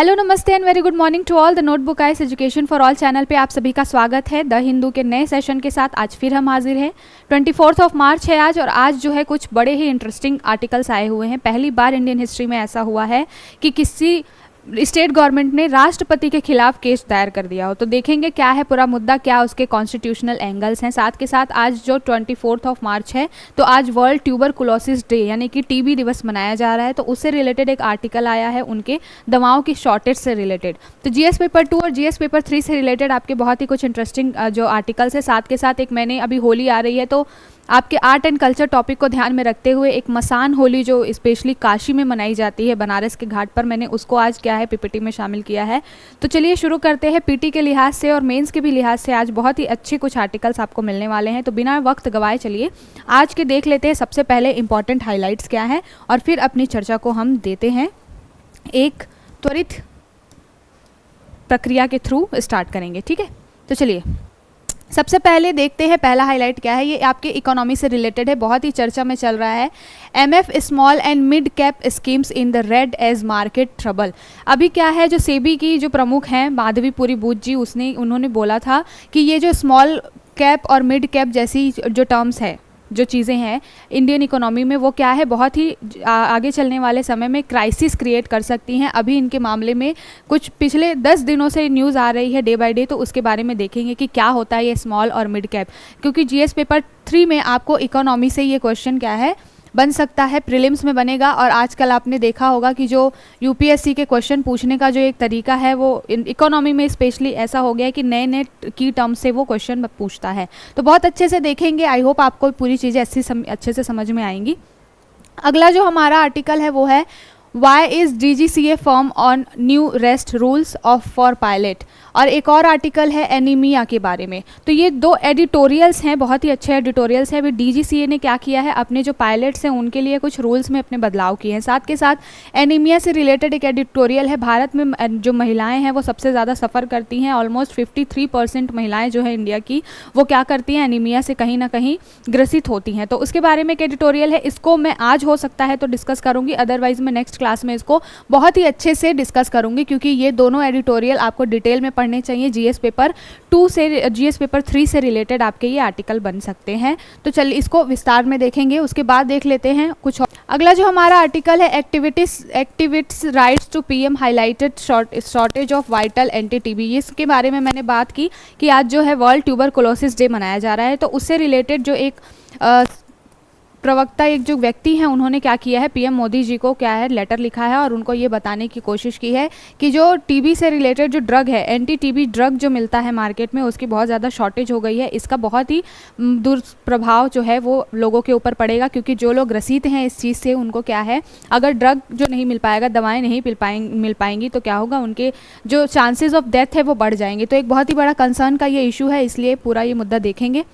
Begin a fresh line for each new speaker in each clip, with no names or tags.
Hello नमस्ते and very good morning to all. The notebook ice education for all channel पे आप सभी का स्वागत है। द हिंदू के नए सेशन के साथ आज फिर हम हाजिर हैं। 24 मार्च है आज, और आज जो है कुछ बड़े ही इंटरेस्टिंग आर्टिकल्स आए हुए हैं। पहली बार इंडियन हिस्ट्री में ऐसा हुआ है कि किसी स्टेट गवर्नमेंट ने राष्ट्रपति के खिलाफ केस दायर कर दिया हो। तो देखेंगे क्या है पूरा मुद्दा, क्या उसके कॉन्स्टिट्यूशनल एंगल्स हैं। साथ के साथ आज जो 24 मार्च है तो आज वर्ल्ड ट्यूबरकुलोसिस डे यानी कि टीबी दिवस मनाया जा रहा है। तो उससे रिलेटेड एक आर्टिकल आया है उनके दवाओं की शॉर्टेज से रिलेटेड। तो जीएस पेपर 2 और जीएस पेपर 3 से रिलेटेड आपके बहुत ही कुछ इंटरेस्टिंग जो आर्टिकल्स है। साथ के साथ एक मैंने अभी होली आ रही है तो आपके आर्ट एंड कल्चर टॉपिक को ध्यान में रखते हुए एक मसान होली जो स्पेशली काशी में मनाई जाती है बनारस के घाट पर, मैंने उसको आज क्या है पीपीटी में शामिल किया है। तो चलिए शुरू करते हैं। पीटी के लिहाज से और मेंस के भी लिहाज से आज बहुत ही अच्छे कुछ आर्टिकल्स आपको मिलने वाले हैं। तो बिना वक्त गवाए चलिए आज के देख लेते हैं सबसे पहले इंपॉर्टेंट हाईलाइट्स क्या है, और फिर अपनी चर्चा को हम देते हैं एक त्वरित प्रक्रिया के थ्रू स्टार्ट करेंगे। ठीक है, तो चलिए सबसे पहले देखते हैं पहला हाईलाइट क्या है। ये आपके इकोनॉमी से रिलेटेड है, बहुत ही चर्चा में चल रहा है। MF small and mid cap schemes in the red as market trouble. अभी क्या है, जो सेबी की जो प्रमुख हैं माधवीपुरी बूथ जी, उन्होंने बोला था कि ये जो स्मॉल कैप और मिड कैप जैसी जो टर्म्स है, जो चीज़ें हैं इंडियन इकोनॉमी में, वो क्या है बहुत ही आगे चलने वाले समय में क्राइसिस क्रिएट कर सकती हैं। अभी इनके मामले में कुछ पिछले 10 दिनों से न्यूज़ आ रही है डे बाय डे, तो उसके बारे में देखेंगे कि क्या होता है ये स्मॉल और मिड कैप। क्योंकि जीएस पेपर 3 में आपको इकोनॉमी से ये क्वेश्चन क्या है बन सकता है, प्रीलिम्स में बनेगा। और आजकल आपने देखा होगा कि जो यूपीएससी के क्वेश्चन पूछने का जो एक तरीका है वो इकोनॉमी में स्पेशली ऐसा हो गया है कि नए नए की टर्म से वो क्वेश्चन पूछता है। तो बहुत अच्छे से देखेंगे, आई होप आपको पूरी चीज़ें अच्छे से समझ में आएंगी। अगला जो हमारा आर्टिकल है वो है why is DGCA firm on new rest rules of for pilot. और एक और आर्टिकल है एनीमिया के बारे में। तो ये दो एडिटोरियल्स हैं, बहुत ही अच्छे एडिटोरियल्स हैं। अभी DGCA ने क्या किया है, अपने जो पायलट्स हैं उनके लिए कुछ रूल्स में अपने बदलाव किए हैं। साथ के साथ एनीमिया से रिलेटेड एक एडिटोरियल है। भारत में जो महिलाएं हैं वो सबसे ज़्यादा सफ़र करती हैं। ऑलमोस्ट 53% महिलाएं जो है इंडिया की वो क्या करती हैं, एनीमिया से कहीं ना कहीं ग्रसित होती हैं। तो उसके बारे में एक एडिटोरियल है, इसको मैं आज हो सकता है तो डिस्कस करूँगी, अदरवाइज़ मैं नेक्स्ट क्लास में इसको बहुत ही अच्छे से डिस्कस करूँगी, क्योंकि ये दोनों एडिटोरियल आपको डिटेल में पढ़ने चाहिए। जीएस पेपर 2 से जीएस पेपर 3 से रिलेटेड आपके ये आर्टिकल बन सकते हैं। तो चलिए इसको विस्तार में देखेंगे। उसके बाद देख लेते हैं कुछ और। अगला जो हमारा आर्टिकल है activists writes to PM highlighted shortage of vital anti TB. इसके बारे में मैंने बात की कि आज जो है वर्ल्ड ट्यूबरकुलोसिस डे मनाया जा रहा है। तो उससे रिलेटेड जो एक प्रवक्ता, एक जो व्यक्ति हैं, उन्होंने क्या किया है, पीएम मोदी जी को क्या है लेटर लिखा है और उनको ये बताने की कोशिश की है कि जो टीबी से रिलेटेड जो ड्रग है, एंटी टीबी ड्रग जो मिलता है मार्केट में, उसकी बहुत ज़्यादा शॉर्टेज हो गई है। इसका बहुत ही दुष्प्रभाव जो है वो लोगों के ऊपर पड़ेगा, क्योंकि जो लोग ग्रसित हैं इस चीज़ से, उनको क्या है, अगर ड्रग जो नहीं मिल पाएगा, दवाएँ नहीं मिल पाएंगी तो क्या होगा, उनके जो चांसेस ऑफ डेथ है वो बढ़ जाएंगे। तो एक बहुत ही बड़ा कंसर्न का ये इशू है, इसलिए पूरा ये मुद्दा देखेंगे।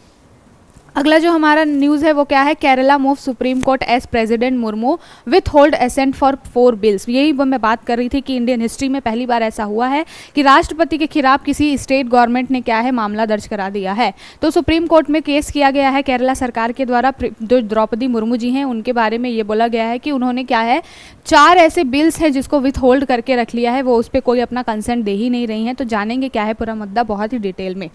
अगला जो हमारा न्यूज़ है वो क्या है, Kerala move supreme court as president Murmu withhold assent for 4 bills. यही मैं बात कर रही थी कि इंडियन हिस्ट्री में पहली बार ऐसा हुआ है कि राष्ट्रपति के खिलाफ किसी स्टेट गवर्नमेंट ने क्या है मामला दर्ज करा दिया है। तो सुप्रीम कोर्ट में केस किया गया है केरला सरकार के द्वारा। जो द्रौपदी मुर्मू जी हैं उनके बारे में ये बोला गया है कि उन्होंने क्या है 4 ऐसे बिल्स हैं जिसको विथ होल्ड करके रख लिया है, वो उस पर कोई अपना कंसेंट दे ही नहीं रही हैं। तो जानेंगे क्या है पूरा मुद्दा बहुत ही डिटेल में।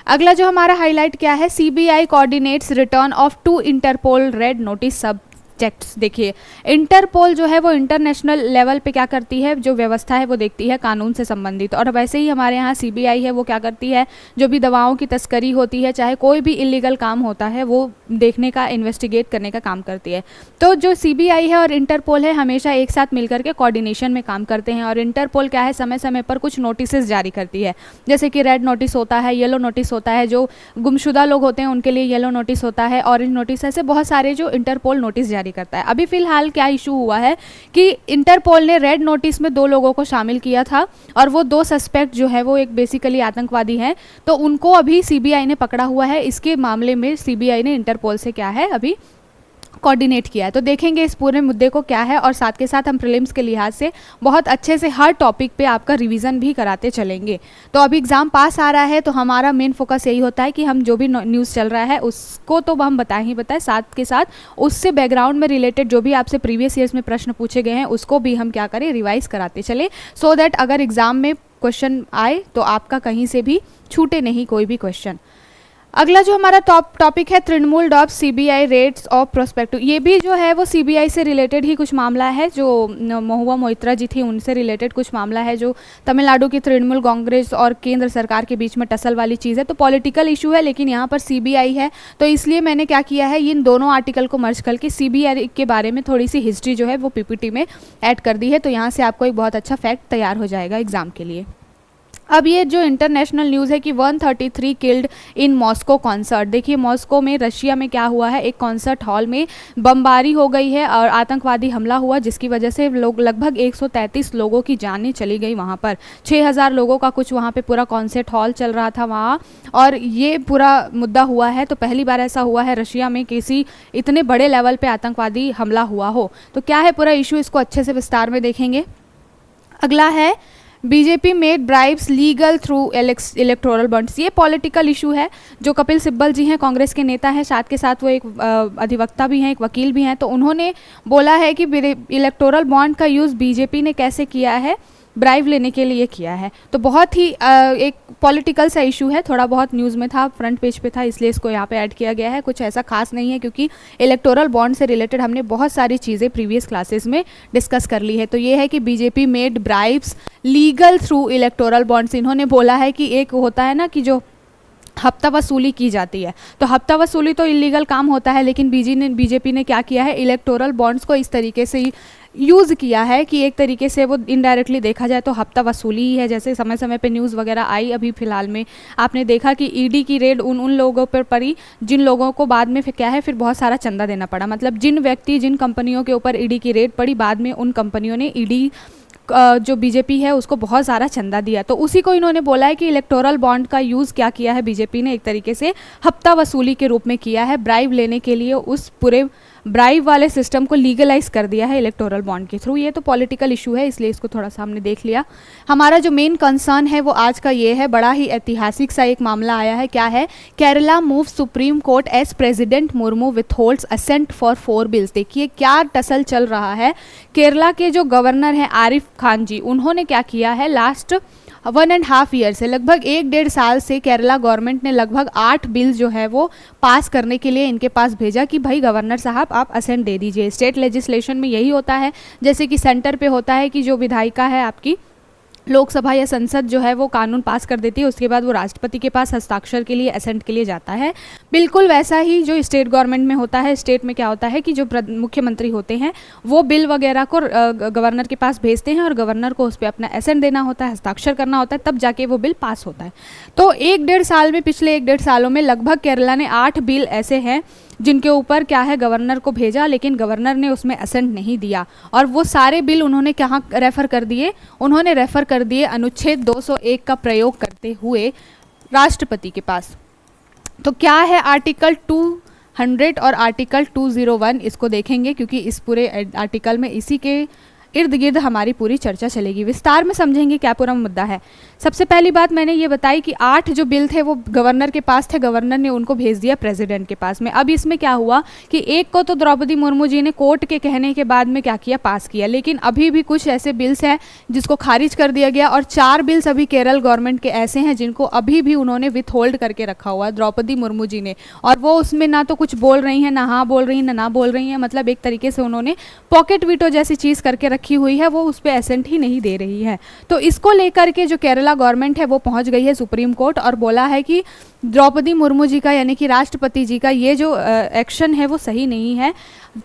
अगला जो हमारा हाईलाइट क्या है, CBI coordinates return of 2 Interpol red notice subjects. देखिए इंटरपोल जो है वो इंटरनेशनल लेवल पे क्या करती है, जो व्यवस्था है वो देखती है कानून से संबंधित, और वैसे ही हमारे यहाँ सीबीआई है वो क्या करती है, जो भी दवाओं की तस्करी होती है, चाहे कोई भी इलीगल काम होता है, वो देखने का, इन्वेस्टिगेट करने का काम करती है। तो जो सीबीआई है और इंटरपोल है हमेशा एक साथ मिलकर के कोऑर्डिनेशन में काम करते हैं। और इंटरपोल क्या है, समय समय पर कुछ नोटिस जारी करती है, जैसे कि रेड नोटिस होता है, येलो नोटिस होता है, जो गुमशुदा लोग होते हैं उनके लिए येलो नोटिस होता है, ऑरेंज नोटिस, ऐसे बहुत सारे जो इंटरपोल नोटिस जारी करता है। अभी फिलहाल क्या इशू हुआ है कि इंटरपोल ने रेड नोटिस में 2 लोगों को शामिल किया था, और वो 2 सस्पेक्ट जो है वो एक बेसिकली आतंकवादी हैं, तो उनको अभी सीबीआई ने पकड़ा हुआ है। इसके मामले में सीबीआई ने इंटरपोल से क्या है अभी कोऑर्डिनेट किया है। तो देखेंगे इस पूरे मुद्दे को क्या है, और साथ के साथ हम प्रीलिम्स के लिहाज से बहुत अच्छे से हर टॉपिक पे आपका रिवीजन भी कराते चलेंगे। तो अभी एग्ज़ाम पास आ रहा है, तो हमारा मेन फोकस यही होता है कि हम जो भी न्यूज़ चल रहा है उसको तो हम बताएं ही बताएं, साथ के साथ उससे बैकग्राउंड में रिलेटेड जो भी आपसे प्रीवियस ईयर्स में प्रश्न पूछे गए हैं उसको भी हम क्या करें, रिवाइज कराते चले, सो दैट अगर एग्ज़ाम में क्वेश्चन आए तो आपका कहीं से भी छूटे नहीं कोई भी क्वेश्चन। अगला जो हमारा टॉपिक है, Trinamool dubs CBI raids of prospective. ये भी जो है वो सीबीआई से रिलेटेड ही कुछ मामला है, जो महुआ मोइत्रा जी थी उनसे रिलेटेड कुछ मामला है, जो तमिलनाडु की तृणमूल कांग्रेस और केंद्र सरकार के बीच में टसल वाली चीज़ है। तो पॉलिटिकल इशू है, लेकिन यहाँ पर सीबीआई है, तो इसलिए मैंने क्या किया है, इन दोनों आर्टिकल को मर्ज करके सीबीआई के बारे में थोड़ी सी हिस्ट्री जो है वो पीपीटी में ऐड कर दी है। तो यहाँ से आपको एक बहुत अच्छा फैक्ट तैयार हो जाएगा एग्जाम के लिए। अब ये जो इंटरनेशनल न्यूज़ है कि 133 किल्ड इन मॉस्को कॉन्सर्ट। देखिए मॉस्को में रशिया में क्या हुआ है, एक कॉन्सर्ट हॉल में बमबारी हो गई है और आतंकवादी हमला हुआ, जिसकी वजह से लोग लगभग 133 लोगों की जानें चली गई वहाँ पर। 6000 लोगों का कुछ वहाँ पे पूरा कॉन्सर्ट हॉल चल रहा था वहाँ, और ये पूरा मुद्दा हुआ है। तो पहली बार ऐसा हुआ है रशिया में किसी इतने बड़े लेवल पर आतंकवादी हमला हुआ हो। तो क्या है पूरा इशू, इसको अच्छे से विस्तार में देखेंगे। अगला है BJP made bribes legal through electoral bonds. ये पॉलिटिकल इशू है, जो कपिल सिब्बल जी हैं कांग्रेस के नेता हैं, साथ के साथ वो एक अधिवक्ता भी हैं, एक वकील भी हैं। तो उन्होंने बोला है कि इलेक्टोरल बॉन्ड का यूज़ बीजेपी ने कैसे किया है, ब्राइब लेने के लिए किया है। तो बहुत ही एक पॉलिटिकल सा इशू है, थोड़ा बहुत न्यूज़ में था, फ्रंट पेज पे था, इसलिए इसको यहाँ पे ऐड किया गया है। कुछ ऐसा खास नहीं है, क्योंकि इलेक्टोरल बॉन्ड से रिलेटेड हमने बहुत सारी चीज़ें प्रीवियस क्लासेस में डिस्कस कर ली है। तो ये है कि BJP made bribes legal through electoral bonds. इन्होंने बोला है कि एक होता है ना कि जो हफ्ता वसूली की जाती है, तो हफ्ता वसूली तो इलीगल काम होता है, लेकिन बीजेपी ने क्या किया है, इलेक्टोरल बॉन्ड्स को इस तरीके से यूज़ किया है कि एक तरीके से वो इनडायरेक्टली देखा जाए तो हफ्ता वसूली ही है। जैसे समय समय पे न्यूज़ वगैरह आई, अभी फिलहाल में आपने देखा कि ईडी की रेड उन लोगों पर पड़ी जिन लोगों को बाद में फिर क्या है, फिर बहुत सारा चंदा देना पड़ा। मतलब जिन कंपनियों के ऊपर ईडी की रेड पड़ी, बाद में उन कंपनियों ने ईडी जो बीजेपी है उसको बहुत सारा चंदा दिया। तो उसी को इन्होंने बोला है कि इलेक्टोरल बॉन्ड का यूज़ क्या किया है बीजेपी ने, एक तरीके से हफ्ता वसूली के रूप में किया है, ब्राइब लेने के लिए उस पूरे ब्राइब वाले सिस्टम को लीगलाइज कर दिया है इलेक्टोरल बॉन्ड के थ्रू। ये तो पॉलिटिकल इशू है, इसलिए इसको थोड़ा सा हमने देख लिया। हमारा जो मेन कंसर्न है वो आज का ये है, बड़ा ही ऐतिहासिक सा एक मामला आया है। क्या है, Kerala move supreme court as president Murmu withholds assent for 4 bills. देखिए क्या टसल चल रहा है। केरला के जो गवर्नर हैं आरिफ खान जी, उन्होंने क्या किया है, लास्ट 1.5 ईयर से, लगभग 1-1.5 साल से केरला गवर्नमेंट ने लगभग 8 बिल जो है वो पास करने के लिए इनके पास भेजा कि भाई गवर्नर साहब आप असेंट दे दीजिए। स्टेट लेजिस्लेशन में यही होता है, जैसे कि सेंटर पे होता है कि जो विधायिका है आपकी लोकसभा या संसद जो है वो कानून पास कर देती है, उसके बाद वो राष्ट्रपति के पास हस्ताक्षर के लिए, असेंट के लिए जाता है। बिल्कुल वैसा ही जो स्टेट गवर्नमेंट में होता है। स्टेट में क्या होता है कि जो मुख्यमंत्री होते हैं वो बिल वगैरह को गवर्नर के पास भेजते हैं और गवर्नर को उस पर अपना असेंट देना होता है, हस्ताक्षर करना होता है, तब जाके वो बिल पास होता है। तो 1-1.5 साल में, पिछले 1-1.5 सालों में लगभग केरला ने 8 बिल ऐसे हैं जिनके ऊपर क्या है, गवर्नर को भेजा, लेकिन गवर्नर ने उसमें असेंट नहीं दिया। और वो सारे बिल उन्होंने कहाँ रेफ़र कर दिए, उन्होंने रेफ़र कर दिए अनुच्छेद 201 का प्रयोग करते हुए राष्ट्रपति के पास। तो क्या है आर्टिकल 200 और आर्टिकल 201, इसको देखेंगे क्योंकि इस पूरे आर्टिकल में इसी के इर्द गिर्द हमारी पूरी चर्चा चलेगी, विस्तार में समझेंगे क्या पूरा मुद्दा है। सबसे पहली बात मैंने ये बताई कि 8 जो बिल थे वो गवर्नर के पास थे, गवर्नर ने उनको भेज दिया प्रेसिडेंट के पास में। अब इसमें क्या हुआ कि एक को तो द्रौपदी मुर्मू जी ने कोर्ट के कहने के बाद में क्या किया, पास किया, लेकिन अभी भी कुछ ऐसे बिल्स हैं जिसको खारिज कर दिया गया, और 4 बिल्स अभी केरल गवर्नमेंट के ऐसे हैं जिनको अभी भी उन्होंने विथ होल्ड करके रखा हुआ है द्रौपदी मुर्मू जी ने, और वो उसमें ना तो कुछ बोल रही हैं, ना हाँ बोल रही हैं, ना बोल रही हैं। मतलब एक तरीके से उन्होंने पॉकेट वीटो जैसी चीज़ करके रखी हुई है, वो उस पर एसेंट ही नहीं दे रही है। तो इसको लेकर के जो केरला गवर्नमेंट है वो पहुंच गई है सुप्रीम कोर्ट और बोला है कि द्रौपदी मुर्मू जी का, यानी कि राष्ट्रपति जी का ये जो एक्शन है वो सही नहीं है,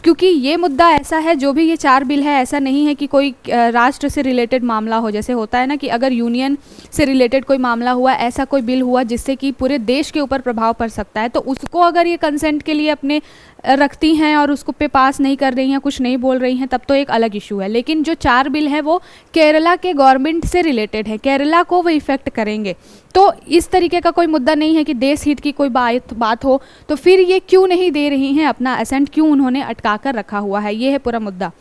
क्योंकि ये मुद्दा ऐसा है, जो भी ये 4 बिल है, ऐसा नहीं है कि कोई राष्ट्र से रिलेटेड मामला हो। जैसे होता है ना कि अगर यूनियन से रिलेटेड कोई मामला हुआ, ऐसा कोई बिल हुआ जिससे कि पूरे देश के ऊपर प्रभाव पड़ सकता है, तो उसको अगर ये कंसेंट के लिए अपने रखती हैं और उसको पे पास नहीं कर रही हैं, कुछ नहीं बोल रही हैं, तब तो एक अलग इशू है। लेकिन जो 4 बिल हैं वो केरला के गवर्नमेंट से रिलेटेड है, केरला को वो इफ़ेक्ट करेंगे। तो इस तरीके का कोई मुद्दा नहीं है कि देश हित की कोई बात हो, तो फिर ये क्यों नहीं दे रही हैं अपना असेंट, क्यों उन्होंने अटका कर रखा हुआ है, ये है पूरा मुद्दा।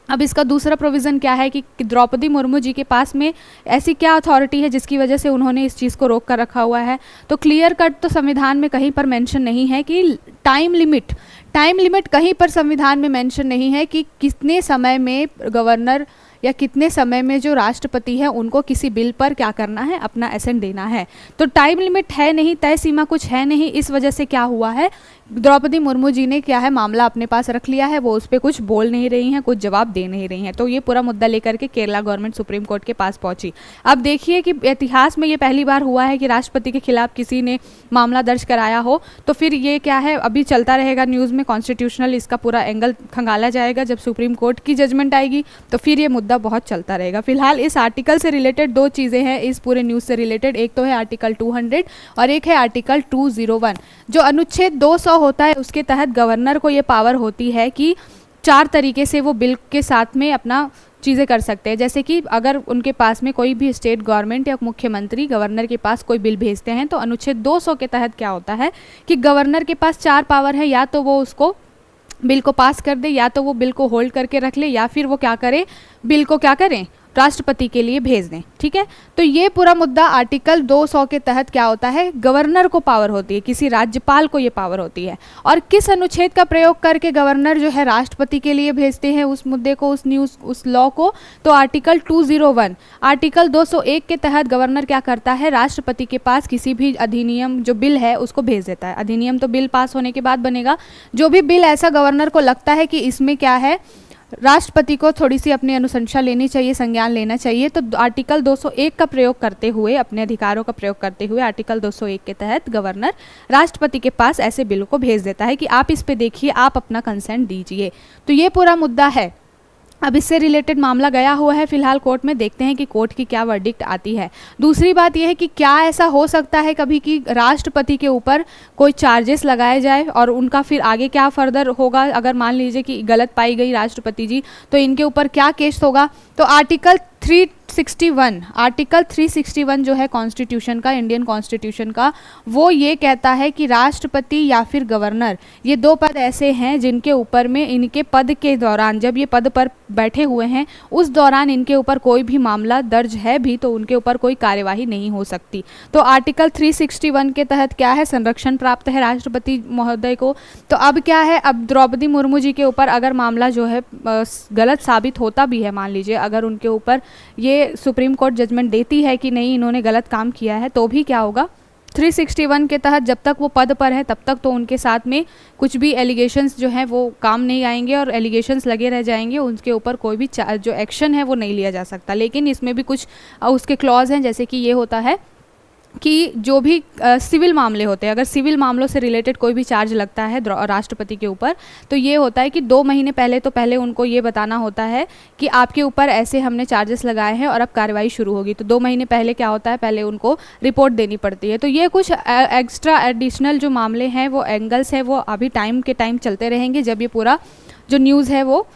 अब इसका दूसरा प्रोविज़न क्या है कि द्रौपदी मुर्मू जी के पास में ऐसी क्या अथॉरिटी है जिसकी वजह से उन्होंने इस चीज़ को रोक कर रखा हुआ है। तो क्लियर कट तो संविधान में कहीं पर मेंशन नहीं है कि टाइम लिमिट कहीं पर संविधान में मेंशन नहीं है कि कितने समय में गवर्नर या कितने समय में जो राष्ट्रपति है उनको किसी बिल पर क्या करना है, अपना एसेंट देना है। तो टाइम लिमिट है नहीं, तय सीमा कुछ है नहीं। इस वजह से क्या हुआ है, द्रौपदी मुर्मू जी ने क्या है मामला अपने पास रख लिया है, वो उस पर कुछ बोल नहीं रही हैं, कुछ जवाब दे नहीं रही हैं। तो ये पूरा मुद्दा लेकर के केरला गवर्नमेंट सुप्रीम कोर्ट के पास पहुंची। अब देखिए कि इतिहास में ये पहली बार हुआ है कि राष्ट्रपति के खिलाफ किसी ने मामला दर्ज कराया हो, तो फिर ये क्या है अभी चलता रहेगा न्यूज़ में, कॉन्स्टिट्यूशनल इसका पूरा एंगल खंगाला जाएगा। जब सुप्रीम कोर्ट की जजमेंट आएगी तो फिर ये मुद्दा बहुत चलता रहेगा। फिलहाल इस आर्टिकल से रिलेटेड 2 चीज़ें हैं इस पूरे न्यूज़ से रिलेटेड, एक तो है आर्टिकल 200 और एक है आर्टिकल 201। जो अनुच्छेद 200 होता है उसके तहत गवर्नर को ये पावर होती है कि 4 तरीके से वो बिल के साथ में अपना चीज़ें कर सकते हैं। जैसे कि अगर उनके पास में कोई भी स्टेट गवर्नमेंट या मुख्यमंत्री गवर्नर के पास कोई बिल भेजते हैं तो अनुच्छेद 200 के तहत क्या होता है कि गवर्नर के पास 4 पावर है, या तो वो उसको बिल को पास कर दे, या तो वो बिल को होल्ड करके रख ले, या फिर वो क्या करे, बिल को क्या करें, राष्ट्रपति के लिए भेज दें। ठीक है, तो ये पूरा मुद्दा आर्टिकल 200 के तहत क्या होता है, गवर्नर को पावर होती है, किसी राज्यपाल को ये पावर होती है। और किस अनुच्छेद का प्रयोग करके गवर्नर जो है राष्ट्रपति के लिए भेजते हैं उस मुद्दे को, उस लॉ को, तो आर्टिकल 201, आर्टिकल 201 के तहत गवर्नर क्या करता है, राष्ट्रपति के पास किसी भी अधिनियम जो बिल है उसको भेज देता है। अधिनियम तो बिल पास होने के बाद बनेगा, जो भी बिल ऐसा गवर्नर को लगता है कि इसमें क्या है, राष्ट्रपति को थोड़ी सी अपनी अनुशंसा लेनी चाहिए, संज्ञान लेना चाहिए, तो आर्टिकल 201 का प्रयोग करते हुए, अपने अधिकारों का प्रयोग करते हुए आर्टिकल 201 के तहत गवर्नर राष्ट्रपति के पास ऐसे बिलों को भेज देता है कि आप इस पे देखिए, आप अपना कंसेंट दीजिए। तो ये पूरा मुद्दा है। अब इससे रिलेटेड मामला गया हुआ है फिलहाल कोर्ट में, देखते हैं कि कोर्ट की क्या वर्डिक्ट आती है। दूसरी बात यह है कि क्या ऐसा हो सकता है कभी कि राष्ट्रपति के ऊपर कोई चार्जेस लगाए जाए और उनका फिर आगे क्या फर्दर होगा, अगर मान लीजिए कि गलत पाई गई राष्ट्रपति जी, तो इनके ऊपर क्या केस होगा। तो आर्टिकल 361 जो है कॉन्स्टिट्यूशन का, इंडियन कॉन्स्टिट्यूशन का, वो ये कहता है कि राष्ट्रपति या फिर गवर्नर, ये 2 पद ऐसे हैं जिनके ऊपर में इनके पद के दौरान, जब ये पद पर बैठे हुए हैं उस दौरान इनके ऊपर कोई भी मामला दर्ज है भी तो उनके ऊपर कोई कार्यवाही नहीं हो सकती। तो आर्टिकल 361 के तहत क्या है, संरक्षण प्राप्त है राष्ट्रपति महोदय को। तो अब क्या है, अब द्रौपदी मुर्मू जी के ऊपर अगर मामला जो है गलत साबित होता भी है, मान लीजिए अगर उनके ऊपर ये सुप्रीम कोर्ट जजमेंट देती है कि नहीं इन्होंने गलत काम किया है, तो भी क्या होगा, 361 के तहत जब तक वो पद पर है तब तक तो उनके साथ में कुछ भी एलिगेशंस जो हैं वो काम नहीं आएंगे और एलिगेशंस लगे रह जाएंगे, उनके ऊपर कोई भी जो एक्शन है वो नहीं लिया जा सकता। लेकिन इसमें भी कुछ उसके क्लॉज हैं, जैसे कि ये होता है कि जो भी सिविल मामले होते हैं, अगर सिविल मामलों से रिलेटेड कोई भी चार्ज लगता है राष्ट्रपति के ऊपर, तो ये होता है कि 2 महीने पहले तो पहले उनको ये बताना होता है कि आपके ऊपर ऐसे हमने चार्जेस लगाए हैं और अब कार्रवाई शुरू होगी। तो 2 महीने पहले क्या होता है, पहले उनको रिपोर्ट देनी पड़ती है। तो ये कुछ एक्स्ट्रा एडिशनल जो मामले हैं, वो एंगल्स हैं, वो अभी टाइम के टाइम चलते रहेंगे। जब ये पूरा जो न्यूज़ है वो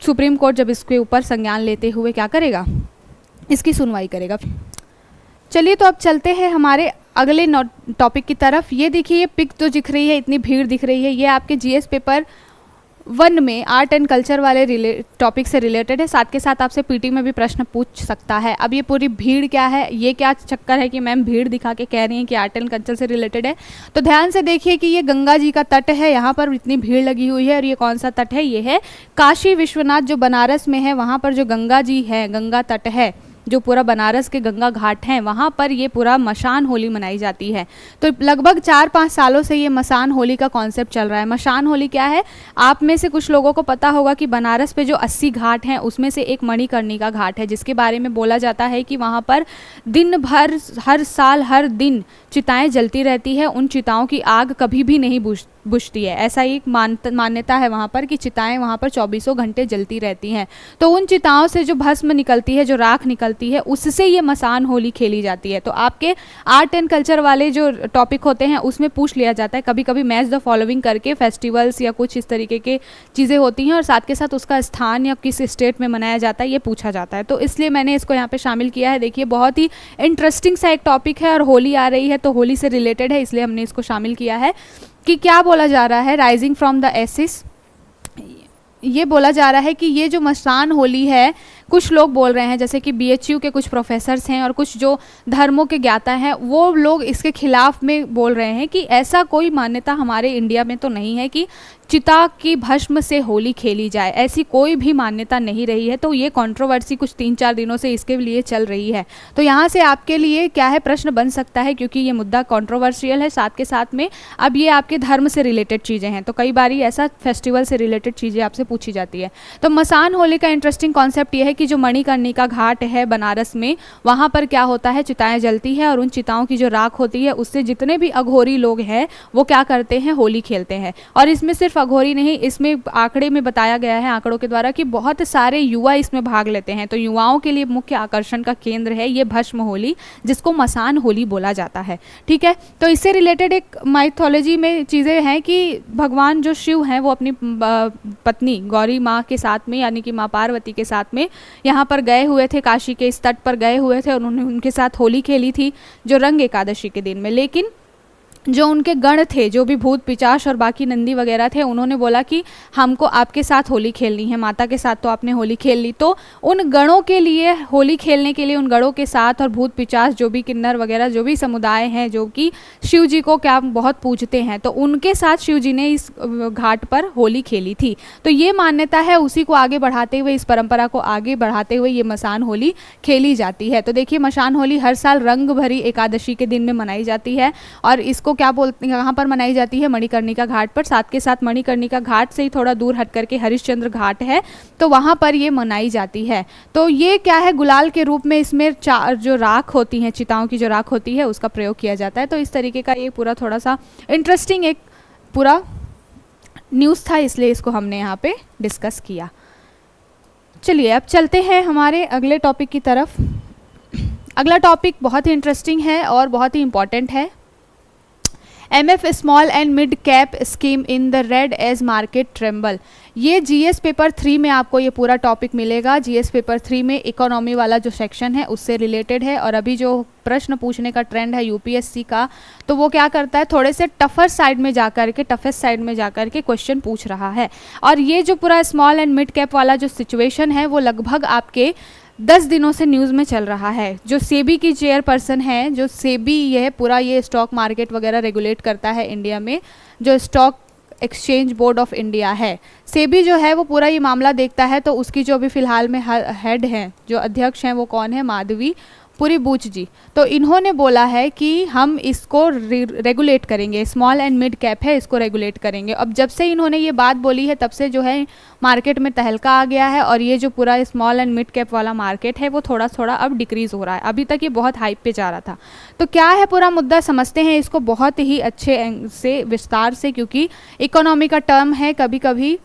सुप्रीम कोर्ट जब इसके ऊपर संज्ञान लेते हुए क्या करेगा, इसकी सुनवाई करेगा। चलिए तो अब चलते हैं हमारे अगले टॉपिक की तरफ। ये देखिए, ये पिक तो दिख रही है, इतनी भीड़ दिख रही है, ये आपके जीएस पेपर 1 में आर्ट एंड कल्चर वाले टॉपिक से रिलेटेड है। साथ के साथ आपसे पीटी में भी प्रश्न पूछ सकता है। अब ये पूरी भीड़ क्या है, ये क्या चक्कर है कि मैम भीड़ दिखा के कह रही हैं कि आर्ट एंड कल्चर से रिलेटेड है। तो ध्यान से देखिए कि ये गंगा जी का तट है, यहाँ पर इतनी भीड़ लगी हुई है। और ये कौन सा तट है, ये है काशी विश्वनाथ जो बनारस में है, वहाँ पर जो गंगा जी है, गंगा तट है, जो पूरा बनारस के गंगा घाट हैं, वहाँ पर ये पूरा मशान होली मनाई जाती है। तो लगभग 4-5 सालों से ये मशान होली का कॉन्सेप्ट चल रहा है। मशान होली क्या है, आप में से कुछ लोगों को पता होगा कि बनारस पे जो 80 घाट हैं उसमें से एक मणिकर्णिका घाट है, जिसके बारे में बोला जाता है कि वहाँ पर दिन भर, हर साल, हर दिन चिताएँ जलती रहती है। उन चिताओं की आग कभी भी नहीं बुझती है। ऐसा एक मान्यता है वहाँ पर कि चिताएं वहाँ पर 24 घंटे जलती रहती हैं। तो उन चिताओं से जो भस्म निकलती है, जो राख निकलती है, उससे ये मसान होली खेली जाती है। तो आपके आर्ट एंड कल्चर वाले जो टॉपिक होते हैं उसमें पूछ लिया जाता है, कभी कभी मैच द फॉलोइंग करके फेस्टिवल्स या कुछ इस तरीके के चीज़ें होती हैं और साथ के साथ उसका स्थान या किस स्टेट में मनाया जाता है ये पूछा जाता है। तो इसलिए मैंने इसको यहाँ पे शामिल किया है। देखिए बहुत ही इंटरेस्टिंग सा एक टॉपिक है और होली आ रही है तो होली से रिलेटेड है, इसलिए हमने इसको शामिल किया है। कि क्या बोला जा रहा है, राइजिंग फ्रॉम द एसिस, ये बोला जा रहा है कि ये जो मसान होली है, कुछ लोग बोल रहे हैं जैसे कि BHU के कुछ प्रोफेसर्स हैं और कुछ जो धर्मों के ज्ञाता हैं वो लोग इसके खिलाफ में बोल रहे हैं कि ऐसा कोई मान्यता हमारे इंडिया में तो नहीं है कि चिता की भस्म से होली खेली जाए, ऐसी कोई भी मान्यता नहीं रही है। तो ये कंट्रोवर्सी कुछ 3-4 दिनों से इसके लिए चल रही है। तो यहाँ से आपके लिए क्या है, प्रश्न बन सकता है क्योंकि ये मुद्दा कंट्रोवर्शियल है, साथ के साथ में अब ये आपके धर्म से रिलेटेड चीज़ें हैं तो कई बार ऐसा फेस्टिवल से रिलेटेड चीज़ें आपसे पूछी जाती है। तो मसान होली का इंटरेस्टिंग कॉन्सेप्ट ये है कि जो मणिकर्णिका घाट है बनारस में, वहाँ पर क्या होता है, चिताएँ जलती है और उन चिताओं की जो राख होती है उससे जितने भी अघोरी लोग हैं वो क्या करते हैं, होली खेलते हैं। और इसमें सिर्फ अघोरी नहीं, इसमें आंकड़े में बताया गया है, आंकड़ों के द्वारा, कि बहुत सारे युवा इसमें भाग लेते हैं। तो युवाओं के लिए मुख्य आकर्षण का केंद्र है ये भस्म होली, जिसको मसान होली बोला जाता है। ठीक है, तो इससे रिलेटेड एक माइथोलॉजी में चीज़ें हैं कि भगवान जो शिव हैं वो अपनी पत्नी गौरी माँ के साथ में, यानी कि माँ पार्वती के साथ में यहाँ पर गए हुए थे, काशी के इस तट पर गए हुए थे और उन्होंने उनके साथ होली खेली थी जो रंग एकादशी के दिन में। लेकिन जो उनके गण थे, जो भी भूत पिचाश और बाकी नंदी वगैरह थे, उन्होंने बोला कि हमको आपके साथ होली खेलनी है, माता के साथ तो आपने होली खेल ली। तो उन गणों के लिए होली खेलने के लिए उन गणों के साथ और भूत पिचाश जो भी किन्नर वगैरह जो भी समुदाय हैं जो कि शिव जी को क्या बहुत पूजते हैं, तो उनके साथ शिव जी ने इस घाट पर होली खेली थी। तो ये मान्यता है, उसी को आगे बढ़ाते हुए, इस परंपरा को आगे बढ़ाते हुए ये मसान होली खेली जाती है। तो देखिए मसान होली हर साल रंग भरी एकादशी के दिन में मनाई जाती है और इसको क्या बोलते हैं, यहाँ पर मनाई जाती है मणिकर्णिका घाट पर। साथ के साथ मणिकर्णिका घाट से ही थोड़ा दूर हट करके हरिश्चंद्र घाट है, तो वहाँ पर ये मनाई जाती है। तो ये क्या है, गुलाल के रूप में इसमें जो राख होती हैं, चिताओं की जो राख होती है उसका प्रयोग किया जाता है। तो इस तरीके का ये पूरा थोड़ा सा इंटरेस्टिंग एक पूरा न्यूज़ था, इसलिए इसको हमने यहाँ पे डिस्कस किया। चलिए अब चलते हैं हमारे अगले टॉपिक की तरफ। अगला टॉपिक बहुत ही इंटरेस्टिंग है और बहुत ही इंपॉर्टेंट है। MF small and mid cap scheme in the red as market tremble. ये GS पेपर 3 में आपको ये पूरा टॉपिक मिलेगा। GS पेपर 3 में इकोनॉमी वाला जो सेक्शन है उससे रिलेटेड है। और अभी जो प्रश्न पूछने का ट्रेंड है UPSC का, तो वो क्या करता है, थोड़े से टफर साइड में जाकर के, टफेस्ट साइड में जाकर के क्वेश्चन पूछ रहा है। और ये जो पूरा स्मॉल एंड मिड कैप वाला जो सिचुएशन है वो लगभग आपके 10 दिनों से न्यूज़ में चल रहा है। जो सेबी की चेयरपर्सन है, जो सेबी ये पूरा ये स्टॉक मार्केट वगैरह रेगुलेट करता है इंडिया में, जो stock exchange board of India है, सेबी जो है वो पूरा ये मामला देखता है। तो उसकी जो अभी फ़िलहाल में हेड हैं, जो अध्यक्ष हैं, वो कौन है, माधवी पुरी बूच जी। तो इन्होंने बोला है कि हम इसको रेगुलेट करेंगे, स्मॉल एंड मिड कैप है इसको रेगुलेट करेंगे। अब जब से इन्होंने ये बात बोली है तब से जो है मार्केट में तहलका आ गया है और ये जो पूरा स्मॉल एंड मिड कैप वाला मार्केट है वो थोड़ा थोड़ा अब डिक्रीज़ हो रहा है। अभी तक ये बहुत हाइप पे जा रहा था। तो क्या है पूरा मुद्दा, समझते हैं इसको बहुत ही अच्छे से विस्तार से, क्योंकि इकोनॉमी का टर्म है, कभी कभी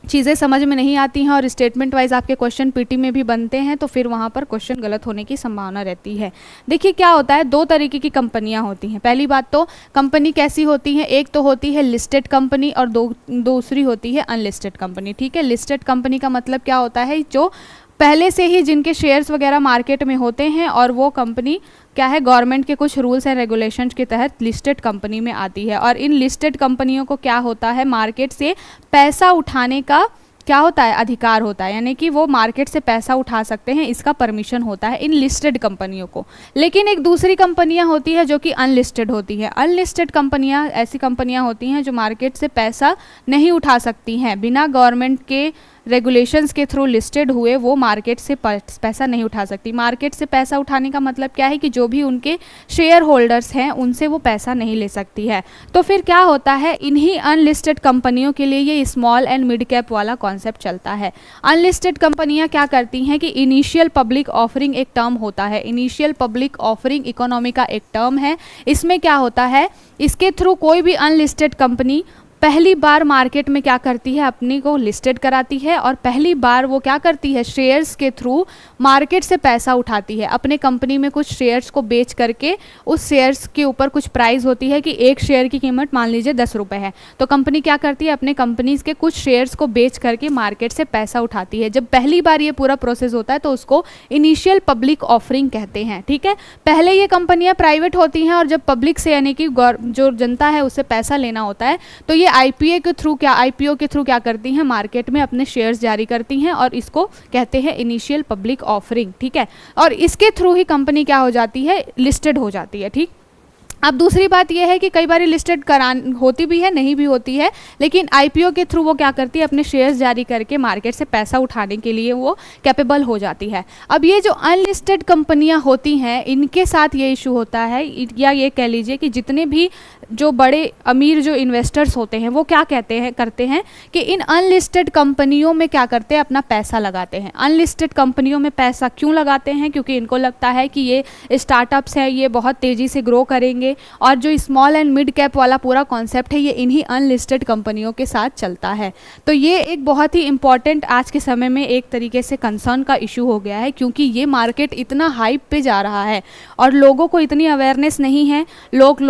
चीज़ें समझ में नहीं आती हैं और स्टेटमेंट वाइज आपके क्वेश्चन पीटी में भी बनते हैं, तो फिर वहाँ पर क्वेश्चन गलत होने की संभावना रहती है। देखिए क्या होता है, 2 तरीके की कंपनियाँ होती हैं। पहली बात तो कंपनी कैसी होती है, एक तो होती है लिस्टेड कंपनी और दूसरी होती है अनलिस्टेड कंपनी। ठीक है, लिस्टेड कंपनी का मतलब क्या होता है, जो पहले से ही जिनके शेयर्स वगैरह मार्केट में होते हैं और वो कंपनी क्या है, गवर्नमेंट के कुछ रूल्स एंड रेगुलेशंस के तहत लिस्टेड कंपनी में आती है। और इन लिस्टेड कंपनियों को क्या होता है, मार्केट से पैसा उठाने का क्या होता है, अधिकार होता है, यानी कि वो मार्केट से पैसा उठा सकते हैं, इसका परमिशन होता है इन लिस्टेड कंपनियों को। लेकिन एक दूसरी कंपनियां होती है जो कि अनलिस्टेड होती है। अनलिस्टेड कंपनियां ऐसी कंपनियां होती हैं जो मार्केट से पैसा नहीं उठा सकती हैं, बिना गवर्नमेंट के रेगुलेशंस के थ्रू लिस्टेड हुए वो मार्केट से पैसा नहीं उठा सकती। मार्केट से पैसा उठाने का मतलब क्या है कि जो भी उनके शेयर होल्डर्स हैं उनसे वो पैसा नहीं ले सकती है। तो फिर क्या होता है, इन्हीं अनलिस्टेड कंपनियों के लिए ये स्मॉल एंड मिड कैप वाला कॉन्सेप्ट चलता है। अनलिस्टेड कंपनियां क्या करती हैं कि इनिशियल पब्लिक ऑफरिंग एक टर्म होता है, इनिशियल पब्लिक ऑफरिंग इकोनॉमी का एक टर्म है। इसमें क्या होता है, इसके थ्रू कोई भी अनलिस्टेड कंपनी पहली बार मार्केट में क्या करती है, अपनी को लिस्टेड कराती है और पहली बार वो क्या करती है, शेयर्स के थ्रू मार्केट से पैसा उठाती है। अपने कंपनी में कुछ शेयर्स को बेच करके उस शेयर्स के ऊपर कुछ प्राइस होती है कि एक शेयर की कीमत मान लीजिए 10 रुपये है, तो कंपनी क्या करती है, अपने कंपनीज के कुछ शेयर्स को बेच करके मार्केट से पैसा उठाती है। जब पहली बार ये पूरा प्रोसेस होता है तो उसको इनिशियल पब्लिक ऑफरिंग कहते हैं। ठीक है, पहले ये कंपनियां प्राइवेट होती हैं और जब पब्लिक से यानी कि जो जनता है उससे पैसा लेना होता है तो ये आईपीओ के थ्रू क्या करती हैं, मार्केट में अपने शेयर्स जारी करती हैं और इसको कहते हैं इनिशियल पब्लिक ऑफरिंग। ठीक है, और इसके थ्रू ही कंपनी क्या हो जाती है, लिस्टेड हो जाती है। ठीक, अब दूसरी बात यह है कि कई बार लिस्टेड होती भी है, नहीं भी होती है, लेकिन आईपीओ के थ्रू वो क्या करती है, अपने शेयर्स जारी करके मार्केट से पैसा उठाने के लिए वो कैपेबल हो जाती है। अब ये जो अनलिस्टेड कंपनियां होती हैं इनके साथ ये इशू होता है, या ये कह लीजिए कि जितने भी जो बड़े अमीर जो इन्वेस्टर्स होते हैं वो क्या करते हैं कि इन अनलिस्टेड कंपनियों में क्या करते हैं, अपना पैसा लगाते हैं। अनलिस्टेड कंपनियों में पैसा क्यों लगाते हैं, क्योंकि इनको लगता है कि ये स्टार्टअप्स हैं, ये बहुत तेज़ी से ग्रो करेंगे और जो स्मॉल एंड मिड कैप वाला पूरा कॉन्सेप्ट है ये इन्हीं अनलिस्टेड कंपनियों के साथ चलता है। तो ये एक बहुत ही इंपॉर्टेंट आज के समय में एक तरीके से कंसर्न का इशू हो गया है, क्योंकि ये मार्केट इतना हाइप पे जा रहा है और लोगों को इतनी अवेयरनेस नहीं है। लोग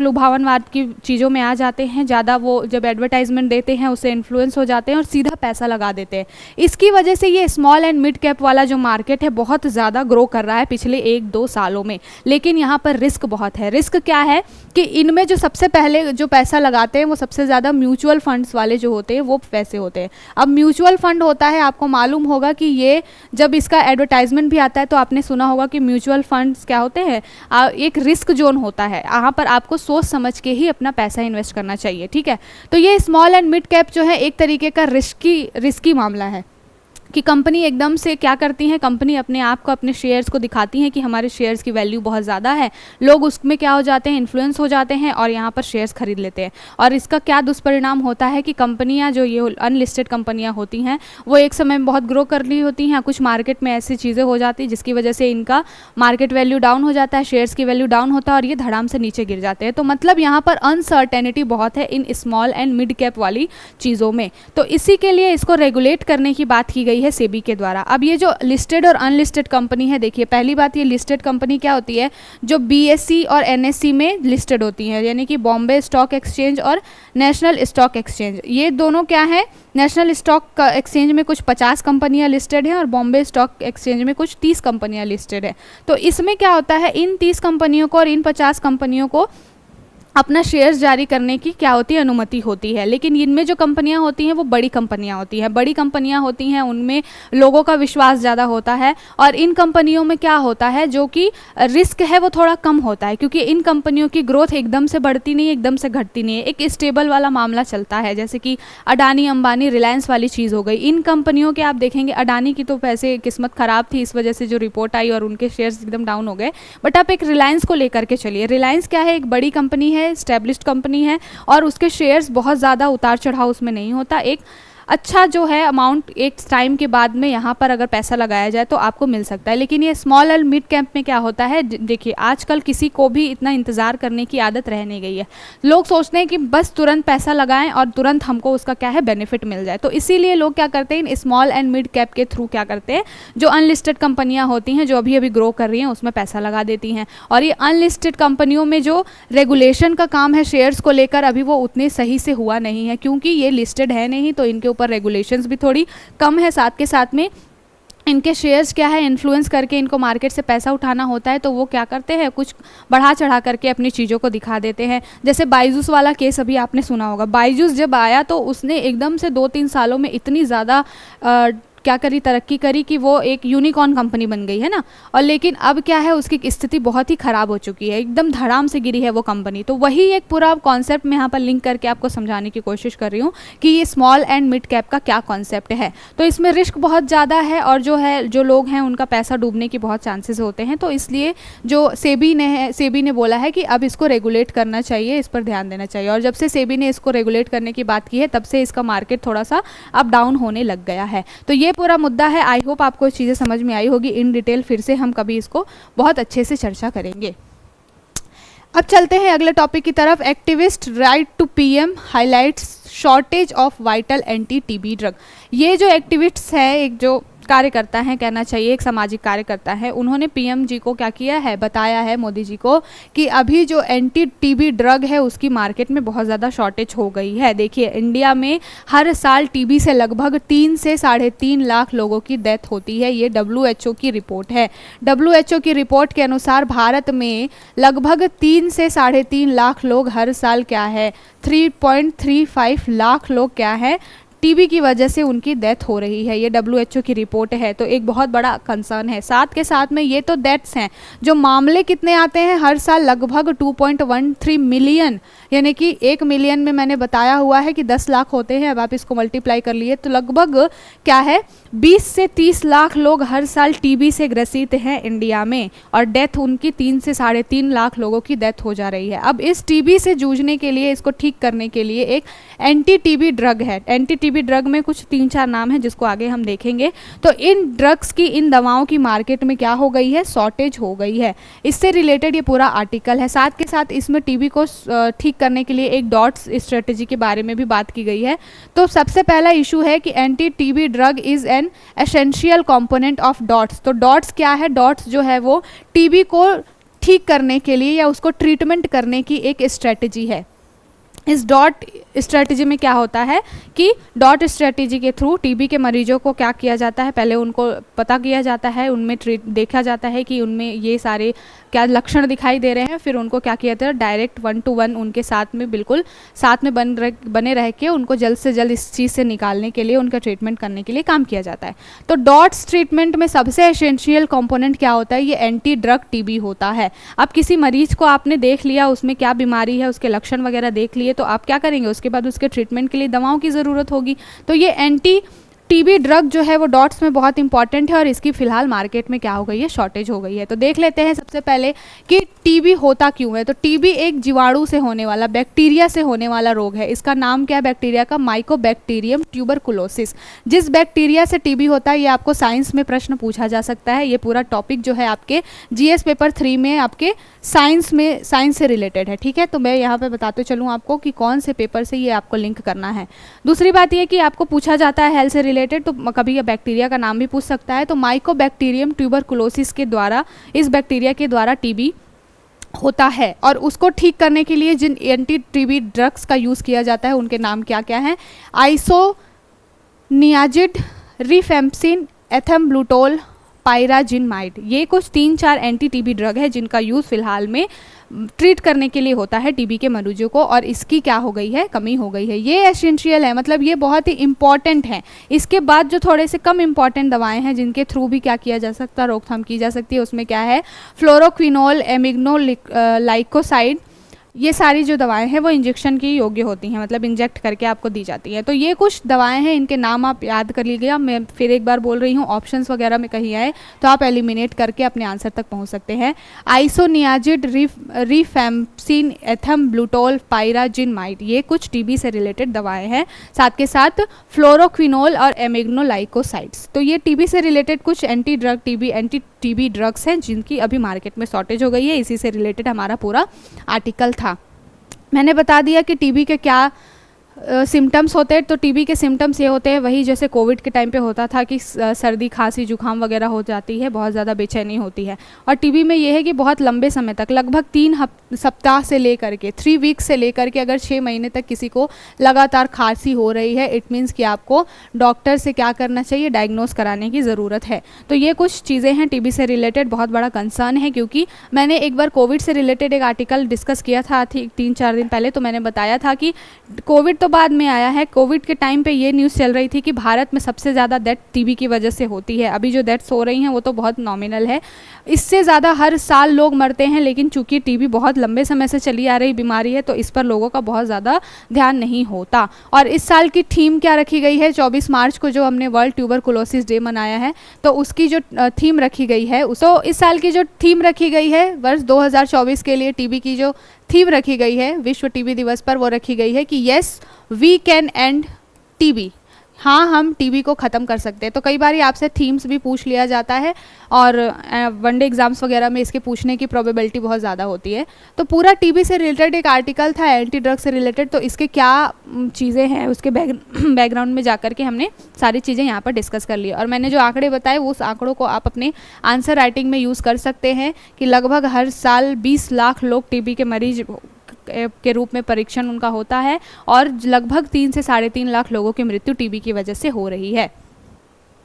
लुभावनवाद की चीज़ों में आ जाते हैं ज़्यादा, वो जब एडवर्टाइजमेंट देते हैं उससे इन्फ्लुएंस हो जाते हैं और सीधा पैसा लगा देते हैं। इसकी वजह से ये स्मॉल एंड मिड कैप वाला जो मार्केट है बहुत ज़्यादा ग्रो कर रहा है पिछले 1-2 सालों में, लेकिन यहाँ पर रिस्क बहुत है। रिस्क क्या है कि इनमें जो सबसे पहले जो पैसा लगाते हैं वो सबसे ज़्यादा म्यूचुअल फंड्स वाले जो होते हैं वो पैसे होते हैं। अब म्यूचुअल फंड होता है, आपको मालूम होगा कि ये जब इसका एडवर्टाइजमेंट भी आता है तो आपने सुना होगा कि म्यूचुअल फंड्स क्या होते हैं, एक रिस्क जोन होता है। यहाँ पर आपको सोच समझ के ही अपना पैसा इन्वेस्ट करना चाहिए। ठीक है, तो ये स्मॉल एंड मिड कैप जो है एक तरीके का रिस्की मामला है कि कंपनी एकदम से क्या करती है, कंपनी अपने आप को, अपने शेयर्स को दिखाती हैं कि हमारे शेयर्स की वैल्यू बहुत ज़्यादा है, लोग उसमें क्या हो जाते हैं, इन्फ्लुएंस हो जाते हैं और यहाँ पर शेयर्स खरीद लेते हैं। और इसका क्या दुष्परिणाम होता है कि कंपनियाँ जो ये अनलिस्टेड कंपनियाँ होती हैं वो एक समय में बहुत ग्रो कर ली होती हैं, कुछ मार्केट में ऐसी चीज़ें हो जाती हैं जिसकी वजह से इनका मार्केट वैल्यू डाउन हो जाता है, शेयर्स की वैल्यू डाउन होता है और ये धड़ाम से नीचे गिर जाते हैं। तो मतलब यहाँ पर अनसर्टेनिटी बहुत है in small and mid cap वाली चीज़ों में। तो इसी के लिए इसको रेगुलेट करने की बात की गई है सेबी के द्वारा। अब ये जो लिस्टेड और अनलिस्टेड कंपनी है, देखिए पहली बात, ये लिस्टेड कंपनी क्या होती है, जो बीएसई और एनएसई में लिस्टेड होती हैं, यानी कि बॉम्बे स्टॉक एक्सचेंज और नेशनल स्टॉक एक्सचेंज। ये दोनों क्या है, नेशनल स्टॉक एक्सचेंज में कुछ 50 कंपनियां लिस्टेड हैं और बॉम्बे स्टॉक एक्सचेंज में कुछ 30 कंपनियां लिस्टेड है। तो इसमें क्या होता है, इन 30 कंपनियों को और इन 50 कंपनियों को अपना शेयर्स जारी करने की क्या होती है, अनुमति होती है। लेकिन इनमें जो कंपनियां होती हैं वो बड़ी कंपनियां होती हैं, बड़ी कंपनियां होती हैं उनमें लोगों का विश्वास ज़्यादा होता है और इन कंपनियों में क्या होता है, जो कि रिस्क है वो थोड़ा कम होता है, क्योंकि इन कंपनियों की ग्रोथ एकदम से बढ़ती नहीं है, एकदम से घटती नहीं है, एक स्टेबल वाला मामला चलता है। जैसे कि अडानी, अंबानी, रिलायंस वाली चीज़ हो गई। इन कंपनियों के आप देखेंगे, अडानी की तो पैसे किस्मत ख़राब थी, इस वजह से जो रिपोर्ट आई और उनके शेयर्स एकदम डाउन हो गए। बट आप एक रिलायंस को लेकर के चलिए, रिलायंस क्या है, एक बड़ी कंपनी है, स्टैब्लिश्ड कंपनी है और उसके शेयर्स बहुत ज़्यादा उतार चढ़ाव उसमें नहीं होता। एक अच्छा जो है अमाउंट एक टाइम के बाद में यहाँ पर अगर पैसा लगाया जाए तो आपको मिल सकता है। लेकिन ये स्मॉल एंड मिड कैप में क्या होता है, देखिए आजकल किसी को भी इतना इंतज़ार करने की आदत रह नहीं गई है। लोग सोचते हैं कि बस तुरंत पैसा लगाएं और तुरंत हमको उसका क्या है, बेनिफिट मिल जाए। तो इसीलिए लोग क्या करते हैं, स्मॉल एंड मिड कैप के थ्रू क्या करते हैं, जो अनलिस्टेड कंपनियाँ होती हैं जो अभी अभी ग्रो कर रही हैं उसमें पैसा लगा देती हैं। और ये अनलिस्टेड कंपनियों में जो रेगुलेशन का काम है शेयर्स को लेकर, अभी वो उतने सही से हुआ नहीं है, क्योंकि ये लिस्टेड है नहीं, तो इनके ऊपर रेगुलेशंस भी थोड़ी कम है। साथ के साथ में इनके शेयर्स क्या है, इन्फ्लुएंस करके इनको मार्केट से पैसा उठाना होता है, तो वो क्या करते हैं, कुछ बढ़ा चढ़ा करके अपनी चीज़ों को दिखा देते हैं। जैसे बायजूस वाला केस अभी आपने सुना होगा। बायजूस जब आया तो उसने एकदम से 2-3 सालों में इतनी ज़्यादा क्या करी, तरक्की करी कि वो एक यूनिकॉर्न कंपनी बन गई है ना। और लेकिन अब क्या है, उसकी स्थिति बहुत ही ख़राब हो चुकी है, एकदम धड़ाम से गिरी है वो कंपनी। तो वही एक पूरा कॉन्सेप्ट मैं यहाँ पर लिंक करके आपको समझाने की कोशिश कर रही हूँ कि ये स्मॉल एंड मिड कैप का क्या कॉन्सेप्ट है। तो इसमें रिस्क बहुत ज़्यादा है और जो लोग हैं उनका पैसा डूबने की बहुत चांसेस होते हैं। तो इसलिए जो सेबी ने बोला है कि अब इसको रेगुलेट करना चाहिए, इस पर ध्यान देना चाहिए। और जब से सेबी ने इसको रेगुलेट करने की बात की है तब से इसका मार्केट थोड़ा सा अप डाउन होने लग गया है। तो ये पूरा मुद्दा है। आई होप आपको चीज़ें समझ में आई होगी। इन डिटेल फिर से हम कभी इसको बहुत अच्छे से चर्चा करेंगे। अब चलते हैं अगले टॉपिक की तरफ। Activist right to PM highlights shortage of vital anti TB drug. ये जो एक्टिविस्ट्स है, एक जो कार्यकर्ता हैं, कहना चाहिए एक सामाजिक कार्यकर्ता है, उन्होंने पीएम जी को क्या किया है, बताया है मोदी जी को कि अभी जो एंटी टीबी ड्रग है उसकी मार्केट में बहुत ज़्यादा शॉर्टेज हो गई है। देखिए, इंडिया में हर साल टीबी से लगभग 3 से 3.5 लाख लोगों की डेथ होती है। ये WHO की रिपोर्ट है। WHO की रिपोर्ट के अनुसार भारत में लगभग 3 से 3.5 लाख लोग हर साल क्या है, 3.35 लाख लोग क्या है, टीबी की वजह से उनकी डेथ हो रही है। ये WHO की रिपोर्ट है। तो एक बहुत बड़ा कंसर्न है। साथ के साथ में ये तो डेथ्स हैं, जो मामले कितने आते हैं हर साल, लगभग 2.13 मिलियन, यानी कि 1 मिलियन में मैंने बताया हुआ है कि 10 लाख होते हैं। अब आप इसको मल्टीप्लाई कर लिए तो लगभग क्या है, 20 से 30 लाख लोग हर साल टीबी से ग्रसित हैं इंडिया में, और डेथ उनकी 3 से 3.5 लाख लोगों की डेथ हो जा रही है। अब इस टीबी से जूझने के लिए, इसको ठीक करने के लिए एक एंटी टीबी ड्रग है। एंटी टीबी ड्रग में कुछ 3-4 नाम है जिसको आगे हम देखेंगे। तो इन ड्रग्स की, इन दवाओं की मार्केट में क्या हो गई है, शॉर्टेज हो गई है। इससे रिलेटेड ये पूरा आर्टिकल है। साथ के साथ इसमें टीबी को ठीक करने के लिए एक डॉट्स स्ट्रेटेजी के बारे में भी बात की गई है। तो सबसे पहला इशू है कि anti TB drug is an essential component of dots. तो डॉट्स क्या है, डॉट्स जो है वो टीबी को ठीक करने के लिए या उसको ट्रीटमेंट करने की एक स्ट्रेटेजी है। इस डॉट स्ट्रेटजी में क्या होता है कि डॉट स्ट्रेटजी के थ्रू टीबी के मरीजों को क्या किया जाता है, पहले उनको पता किया जाता है, उनमें देखा जाता है कि उनमें ये सारे क्या लक्षण दिखाई दे रहे हैं, फिर उनको क्या किया जाता है, डायरेक्ट 1-to-1 उनके साथ में बिल्कुल साथ में बने रह के उनको जल्द से जल्द इस चीज़ से निकालने के लिए, उनका ट्रीटमेंट करने के लिए काम किया जाता है। तो डॉट्स ट्रीटमेंट में सबसे एसेंशियल कंपोनेंट क्या होता है, ये एंटी ड्रग टीबी होता है। अब किसी मरीज को आपने देख लिया, उसमें क्या बीमारी है, उसके लक्षण वगैरह देख लिए, तो आप क्या करेंगे, उसके बाद उसके ट्रीटमेंट के लिए दवाओं की ज़रूरत होगी। तो ये एंटी टीबी ड्रग जो है वो डॉट्स में बहुत इंपॉर्टेंट है और इसकी फ़िलहाल मार्केट में क्या हो गई है, शॉर्टेज हो गई है। तो देख लेते हैं सबसे पहले कि टीबी होता क्यों है। तो टीबी एक जीवाणु से होने वाला, बैक्टीरिया से होने वाला रोग है। इसका नाम क्या है बैक्टीरिया का, माइकोबैक्टीरियम ट्यूबरकुलोसिस। जिस बैक्टीरिया से टीबी होता है, ये आपको साइंस में प्रश्न पूछा जा सकता है। ये पूरा टॉपिक जो है आपके GS पेपर 3 में आपके साइंस से रिलेटेड है, ठीक है। तो मैं यहाँ पर बताते चलूँ आपको कि कौन से पेपर से ये आपको लिंक करना है। दूसरी बात ये कि आपको पूछा जाता है हेल्थ से रिलेटेड, तो कभी बैक्टीरिया का नाम भी पूछ सकता है। तो माइकोबैक्टीरियम ट्यूबरकुलोसिस के द्वारा, इस बैक्टीरिया के द्वारा टीबी होता है। और उसको ठीक करने के लिए जिन एंटी टीबी ड्रग्स का यूज़ किया जाता है उनके नाम क्या क्या हैं, आइसोनियाजिड, रिफेम्पसिन, एथम्ब्लूटोल, पायराजिनमाइड। ये कुछ 3-4 एंटी टीबी ड्रग है जिनका यूज़ फिलहाल में ट्रीट करने के लिए होता है टीबी के मरीजों को, और इसकी क्या हो गई है, कमी हो गई है। ये एसेंशियल है, मतलब ये बहुत ही इंपॉर्टेंट है। इसके बाद जो थोड़े से कम इंपॉर्टेंट दवाएं हैं जिनके थ्रू भी क्या किया जा सकता है, रोकथाम की जा सकती है, उसमें क्या है, फ्लोरोक्विनोल, एमिग्नोलाइकोसाइड। ये सारी जो दवाएं हैं वो इंजेक्शन की योग्य होती हैं, मतलब इंजेक्ट करके आपको दी जाती हैं। तो ये कुछ दवाएं हैं, इनके नाम आप याद कर लीजिएगा। मैं फिर एक बार बोल रही हूँ, ऑप्शंस वगैरह में कहीं आए तो आप एलिमिनेट करके अपने आंसर तक पहुँच सकते हैं। आइसोनियाजिड, रिफेम्पसिन, एथम्ब्लूटोल, पायराजिनमाइड, ये कुछ टीबी से रिलेटेड दवाएँ हैं। साथ के साथ फ्लोरोक्विनोल और एमिग्नोलाइकोसाइड्स। तो ये टीबी से रिलेटेड कुछ एंटी टीबी ड्रग्स हैं जिनकी अभी मार्केट में शॉर्टेज हो गई है। इसी से रिलेटेड हमारा पूरा आर्टिकल था। मैंने बता दिया कि टीबी के क्या सिम्टम्स होते हैं। तो टीबी के सिम्टम्स ये होते हैं वही जैसे कोविड के टाइम पे होता था कि सर्दी, खांसी, जुकाम वगैरह हो जाती है, बहुत ज़्यादा बेचैनी होती है। और टीबी में ये है कि बहुत लंबे समय तक, लगभग 3 सप्ताह से लेकर के 3 वीक्स से लेकर के अगर 6 महीने तक किसी को लगातार खांसी हो रही है, इट मीन्स कि आपको डॉक्टर से क्या करना चाहिए, डायग्नोस कराने की ज़रूरत है। तो ये कुछ चीज़ें हैं टीबी से रिलेटेड, बहुत बड़ा कंसर्न है। क्योंकि मैंने एक बार कोविड से रिलेटेड एक आर्टिकल डिस्कस किया था 3-4 दिन पहले, तो मैंने बताया था कि कोविड तो बाद में आया है। कोविड के टाइम पे ये न्यूज़ चल रही थी कि भारत में सबसे ज़्यादा डेथ टीबी की वजह से होती है। अभी जो डेथ्स हो रही हैं वो तो बहुत नॉमिनल है, इससे ज़्यादा हर साल लोग मरते हैं, लेकिन चूंकि टीबी बहुत लंबे समय से चली आ रही बीमारी है तो इस पर लोगों का बहुत ज़्यादा ध्यान नहीं होता। और इस साल की थीम क्या रखी गई है, 24 मार्च को जो हमने वर्ल्ड ट्यूबरकुलोसिस डे मनाया है, तो उसकी जो थीम रखी गई है, तो इस साल की जो थीम रखी गई है वर्ष 2024 के लिए टीबी की जो थीम रखी गई है विश्व टीबी दिवस पर, वो रखी गई है कि yes we can end TB, हाँ हम टीबी को ख़त्म कर सकते हैं। तो कई बार आपसे थीम्स भी पूछ लिया जाता है और वनडे एग्जाम्स वगैरह में इसके पूछने की प्रोबेबिलिटी बहुत ज़्यादा होती है। तो पूरा टीबी से रिलेटेड एक आर्टिकल था, एंटी ड्रग से रिलेटेड, तो इसके क्या चीज़ें हैं उसके बैकग्राउंड में जाकर के हमने सारी चीज़ें यहाँ पर डिस्कस कर ली। और मैंने जो आंकड़े बताए उस आंकड़ों को आप अपने आंसर राइटिंग में यूज़ कर सकते हैं कि लगभग हर साल 20 लाख लोग टीबी के मरीज के रूप में परीक्षण उनका होता है और लगभग 3 से 3.5 लाख लोगों की मृत्यु टीबी की वजह से हो रही है।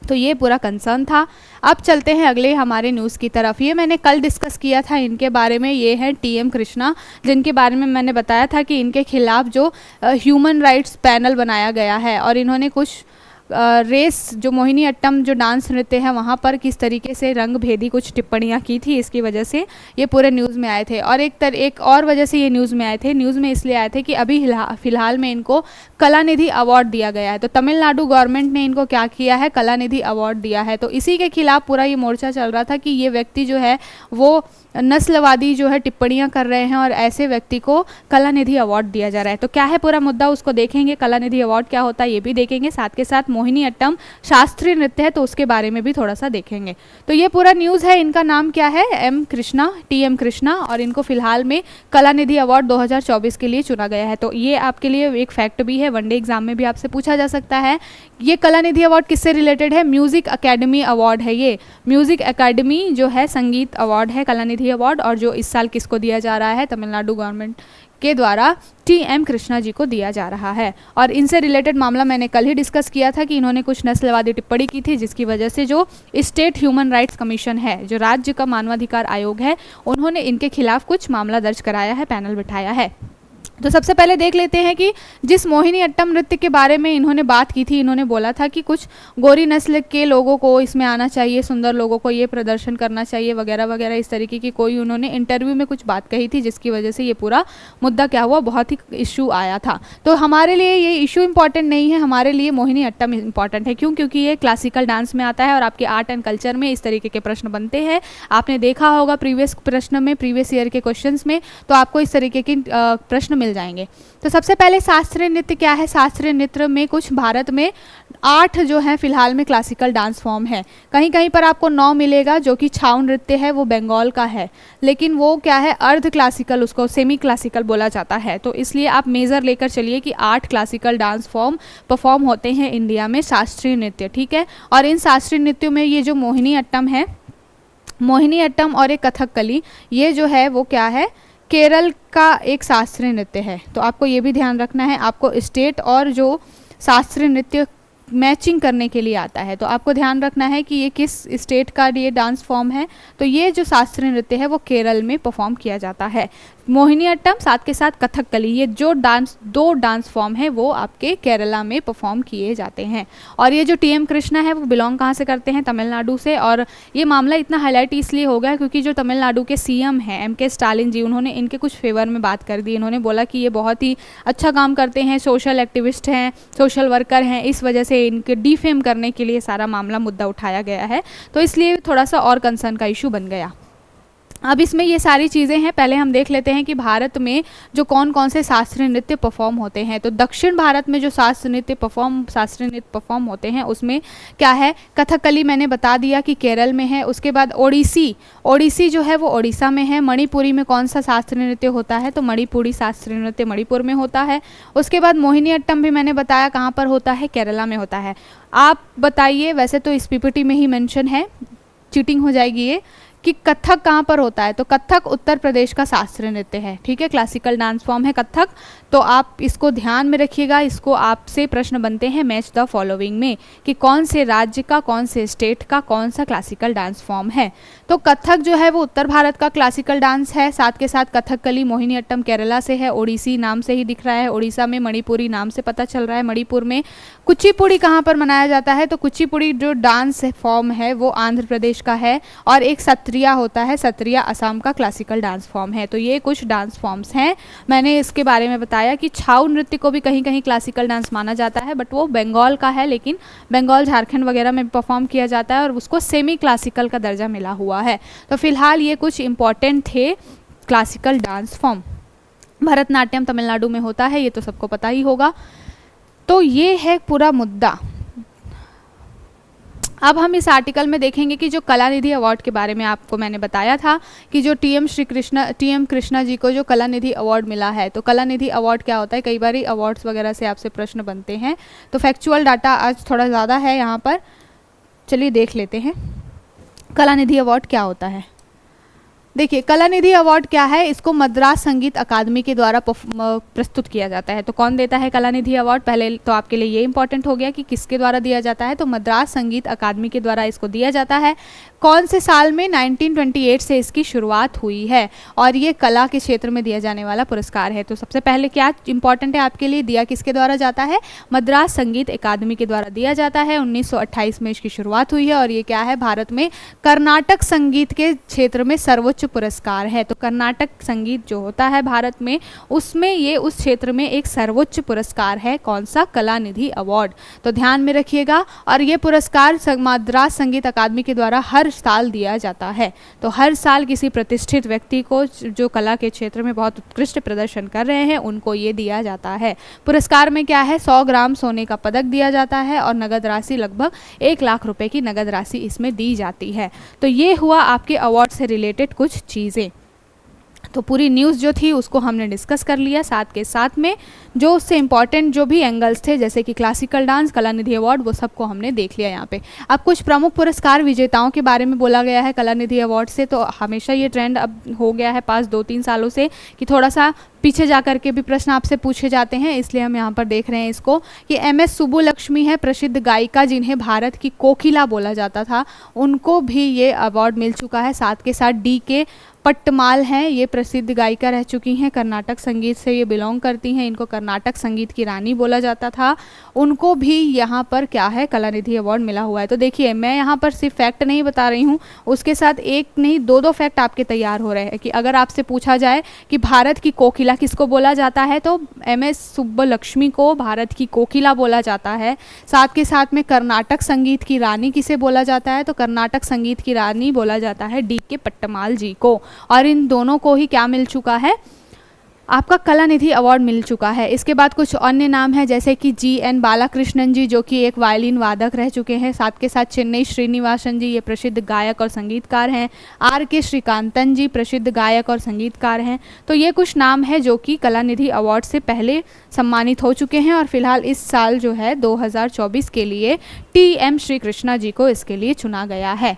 तो ये पूरा कंसर्न था। अब चलते हैं अगले हमारे न्यूज़ की तरफ। ये मैंने कल डिस्कस किया था इनके बारे में, ये है टीएम कृष्णा, जिनके बारे में मैंने बताया था कि इनके खिलाफ जो ह्यूमन राइट्स पैनल बनाया गया है और इन्होंने कुछ रेस जो मोहिनी अट्टम जो डांस नृत्य है वहाँ पर किस तरीके से रंग भेदी कुछ टिप्पणियाँ की थी, इसकी वजह से ये पूरे न्यूज़ में आए थे। और एक और वजह से ये न्यूज़ में आए थे, न्यूज़ में इसलिए आए थे कि अभी फ़िलहाल में इनको कलानिधि अवार्ड दिया गया है। तो तमिलनाडु गवर्नमेंट ने इनको क्या किया है, कलानिधि अवार्ड दिया है। तो इसी के खिलाफ पूरा ये मोर्चा चल रहा था कि ये व्यक्ति जो है वो नस्लवादी जो है टिप्पणियां कर रहे हैं और ऐसे व्यक्ति को कलानिधि अवार्ड दिया जा रहा है। तो क्या है पूरा मुद्दा, उसको देखेंगे, कलानिधि अवार्ड क्या होता है ये भी देखेंगे, साथ के साथ मोहिनी अट्टम शास्त्रीय नृत्य है तो उसके बारे में भी थोड़ा सा देखेंगे। तो ये पूरा न्यूज़ है। इनका नाम क्या है, एम कृष्णा, टीएम कृष्णा, और इनको फिलहाल में कलानिधि अवार्ड 2024 के लिए चुना गया है। तो ये आपके लिए एक फैक्ट भी है, वनडे एग्जाम में भी आपसे पूछा जा सकता है। ये कलानिधि अवार्ड किससे रिलेटेड है, म्यूजिक अकेडमी अवार्ड है। ये म्यूजिक अकेडमी जो है संगीत अवार्ड है, कलानिधि अवार्ड, और जो इस साल किसको दिया जा रहा है, तमिलनाडु गवर्नमेंट के द्वारा टीएम कृष्णा जी को दिया जा रहा है। और इनसे रिलेटेड मामला मैंने कल ही डिस्कस किया था कि इन्होंने कुछ नस्लवादी टिप्पणी की थी, जिसकी वजह से जो स्टेट ह्यूमन राइट्स कमीशन है, जो राज्य का मानवाधिकार आयोग है, उन्होंने इनके खिलाफ कुछ मामला दर्ज कराया है, पैनल बिठाया है। तो सबसे पहले देख लेते हैं कि जिस मोहिनी अट्टम नृत्य के बारे में इन्होंने बात की थी, इन्होंने बोला था कि कुछ गोरी नस्ल के लोगों को इसमें आना चाहिए, सुंदर लोगों को ये प्रदर्शन करना चाहिए वगैरह वगैरह, इस तरीके की कोई उन्होंने इंटरव्यू में कुछ बात कही थी, जिसकी वजह से ये पूरा मुद्दा क्या हुआ, बहुत ही इशू आया था। तो हमारे लिए ये इशू इंपॉर्टेंट नहीं है, हमारे लिए मोहिनी अट्टम इंपॉर्टेंट है। क्यों? क्योंकि ये क्लासिकल डांस में आता है और आपके आर्ट एंड कल्चर में इस तरीके के प्रश्न बनते हैं। आपने देखा होगा प्रीवियस प्रश्न में, प्रीवियस ईयर के क्वेश्चन में, तो आपको इस तरीके के प्रश्न मिल जाएंगे। तो सबसे पहले शास्त्रीय नृत्य क्या है। शास्त्रीय नृत्य में कुछ भारत में 8 जो है फिलहाल में क्लासिकल डांस फॉर्म है। कहीं कहीं पर आपको 9 मिलेगा, जो कि छाऊ नृत्य है, वो बंगाल का है, लेकिन वो क्या है, अर्ध क्लासिकल, उसको सेमी क्लासिकल बोला जाता है। तो इसलिए आप मेज़र लेकर चलिए कि 8 क्लासिकल डांस फॉर्म परफॉर्म होते हैं इंडिया में शास्त्रीय नृत्य, ठीक है। और इन शास्त्रीय नृत्यों में ये जो मोहिनी अट्टम है, मोहिनी अट्टम और एक कथकली, ये जो है वो क्या है, केरल का एक शास्त्रीय नृत्य है। तो आपको ये भी ध्यान रखना है, आपको स्टेट और जो शास्त्रीय नृत्य मैचिंग करने के लिए आता है, तो आपको ध्यान रखना है कि ये किस स्टेट का ये डांस फॉर्म है। तो ये जो शास्त्रीय नृत्य है वो केरल में परफॉर्म किया जाता है। मोहिनी अट्टम साथ के साथ कथकली, ये जो दो डांस फॉर्म है वो आपके केरला में परफॉर्म किए जाते हैं। और ये जो टीएम कृष्णा है वो बिलोंग कहाँ से करते हैं, तमिलनाडु से। और ये मामला इतना हाईलाइट इसलिए हो गया क्योंकि जो तमिलनाडु के सीएम हैं एमके स्टालिन जी, उन्होंने इनके कुछ फेवर में बात कर दी। इन्होंने बोला कि ये बहुत ही अच्छा काम करते हैं, सोशल एक्टिविस्ट हैं, सोशल वर्कर हैं, इस वजह से इनके डिफेम करने के लिए सारा मामला मुद्दा उठाया गया है। तो इसलिए थोड़ा सा और कंसर्न का इशू बन गया। अब इसमें ये सारी चीज़ें हैं, पहले हम देख लेते हैं कि भारत में जो कौन कौन से शास्त्रीय नृत्य परफॉर्म होते हैं। तो दक्षिण भारत में जो शास्त्रीय नृत्य परफॉर्म होते हैं उसमें क्या है, कथकली मैंने बता दिया कि केरल में है। उसके बाद ओडिसी जो है वो ओडिशा में है। मणिपुरी में कौन सा शास्त्रीय नृत्य होता है, तो मणिपुरी शास्त्रीय नृत्य मणिपुर में होता है। उसके बाद मोहिनी अट्टम भी मैंने बताया कहाँ पर होता है, केरला में होता है। आप बताइए, वैसे तो इस पीपीटी में ही मेंशन है, चीटिंग हो जाएगी ये, कि कथक कहाँ पर होता है, तो कथक उत्तर प्रदेश का शास्त्रीय नृत्य है, ठीक है, क्लासिकल डांस फॉर्म है कथक। तो आप इसको ध्यान में रखिएगा, इसको आपसे प्रश्न बनते हैं मैच द फॉलोइंग में कि कौन से राज्य का, कौन से स्टेट का कौन सा क्लासिकल डांस फॉर्म है। तो कथक जो है वो उत्तर भारत का क्लासिकल डांस है, साथ के साथ कथकली मोहिनीअट्टम केरला से है, ओडिसी नाम से ही दिख रहा है, उड़ीसा में मणिपुरी नाम से पता चल रहा है, मणिपुर में कुचिपुड़ी कहाँ पर मनाया जाता है, तो कुचिपुड़ी जो डांस फॉर्म है वो आंध्र प्रदेश का है, और एक सत्रिया होता है, सत्रिया असम का क्लासिकल डांस फॉर्म है। तो ये कुछ डांस फॉर्म्स हैं। मैंने इसके बारे में बताया कि छाऊ नृत्य को भी कहीं कहीं क्लासिकल डांस माना जाता है, बट वो बंगाल का है, लेकिन बंगाल झारखंड वगैरह में परफॉर्म किया जाता है और उसको सेमी क्लासिकल का दर्जा मिला हुआ है। तो फिलहाल ये कुछ इंपॉर्टेंट थे classical dance form. Bharatanatyam Tamil Nadu में होता है, ये तो सबको पता ही होगा। तो ये है पूरा मुद्दा। अब हम इस आर्टिकल में देखेंगे कि जो कलानिधि अवार्ड के बारे में आपको मैंने बताया था कि जो टी एम कृष्णा जी को जो कलानिधि अवार्ड मिला है, तो कलानिधि अवार्ड क्या होता है, कई बार अवार्ड्स वगैरह से आपसे प्रश्न बनते हैं, तो फैक्चुअल डाटा आज थोड़ा ज़्यादा है यहाँ पर। चलिए देख लेते हैं कलानिधि अवार्ड क्या होता है। देखिए, कलानिधि अवार्ड क्या है, इसको मद्रास संगीत अकादमी के द्वारा प्रस्तुत किया जाता है। तो कौन देता है कलानिधि अवार्ड, पहले तो आपके लिए ये इंपॉर्टेंट हो गया कि किसके द्वारा दिया जाता है, तो मद्रास संगीत अकादमी के द्वारा इसको दिया जाता है। कौन से साल में, 1928 से इसकी शुरुआत हुई है, और ये कला के क्षेत्र में दिया जाने वाला पुरस्कार है। तो सबसे पहले क्या इंपॉर्टेंट है आपके लिए, दिया किसके द्वारा जाता है, मद्रास संगीत अकादमी के द्वारा दिया जाता है। 1928 में इसकी शुरुआत हुई है, और ये क्या है, भारत में कर्नाटक संगीत के क्षेत्र में सर्वोच्च पुरस्कार है। तो कर्नाटक संगीत जो होता है भारत में, उसमें ये उस क्षेत्र में एक सर्वोच्च पुरस्कार है, कौन सा, कलानिधि अवार्ड। तो ध्यान में रखिएगा। और ये पुरस्कार मद्रास संगीत अकादमी के द्वारा हर साल दिया जाता है। तो हर साल किसी प्रतिष्ठित व्यक्ति को जो कला के क्षेत्र में बहुत उत्कृष्ट प्रदर्शन कर रहे हैं, उनको ये दिया जाता है। पुरस्कार में क्या है, 100 ग्राम सोने का पदक दिया जाता है, और नगद राशि लगभग 1 लाख रुपए की नगद राशि इसमें दी जाती है। तो ये हुआ आपके अवार्ड से रिलेटेड कुछ चीज़ें। तो पूरी न्यूज़ जो थी उसको हमने डिस्कस कर लिया, साथ के साथ में जो उससे इम्पॉर्टेंट जो भी एंगल्स थे, जैसे कि क्लासिकल डांस, कलानिधि अवार्ड, वो सबको हमने देख लिया यहाँ पे। अब कुछ प्रमुख पुरस्कार विजेताओं के बारे में बोला गया है कलानिधि अवार्ड से। तो हमेशा ये ट्रेंड अब हो गया है पास 2-3 सालों से कि थोड़ा सा पीछे जा कर के भी प्रश्न आपसे पूछे जाते हैं, इसलिए हम यहाँ पर देख रहे हैं इसको कि MS सुब्बुलक्ष्मी है, प्रसिद्ध गायिका जिन्हें भारत की कोकिला बोला जाता था, उनको भी ये अवार्ड मिल चुका है। साथ के साथ DK पट्टमाल हैं, ये प्रसिद्ध गायिका रह चुकी हैं, कर्नाटक संगीत से ये बिलोंग करती हैं, इनको कर्नाटक संगीत की रानी बोला जाता था, उनको भी यहाँ पर क्या है, कलानिधि अवार्ड मिला हुआ है। तो देखिए, मैं यहाँ पर सिर्फ फैक्ट नहीं बता रही हूँ, उसके साथ एक नहीं 2-2 फैक्ट आपके तैयार हो रहे हैं कि अगर आपसे पूछा जाए कि भारत की कोकिला किसको बोला जाता है, तो MS सुब्बुलक्ष्मी को भारत की कोकिला बोला जाता है। साथ के साथ में कर्नाटक संगीत की रानी किसे बोला जाता है, तो कर्नाटक संगीत की रानी बोला जाता है DK पट्टमाल जी को। और इन दोनों को ही क्या मिल चुका है, आपका कलानिधि अवार्ड मिल चुका है। इसके बाद कुछ अन्य नाम है, जैसे कि GN बालाकृष्णन जी, जो कि एक वायलिन वादक रह चुके हैं। साथ के साथ चेन्नई श्रीनिवासन जी, ये प्रसिद्ध गायक और संगीतकार हैं। RK श्रीकांतन जी, प्रसिद्ध गायक और संगीतकार हैं। तो ये कुछ नाम है जो कि कलानिधि अवार्ड से पहले सम्मानित हो चुके हैं, और फिलहाल इस साल जो है 2024 के लिए TM श्री कृष्णा जी को इसके लिए चुना गया है।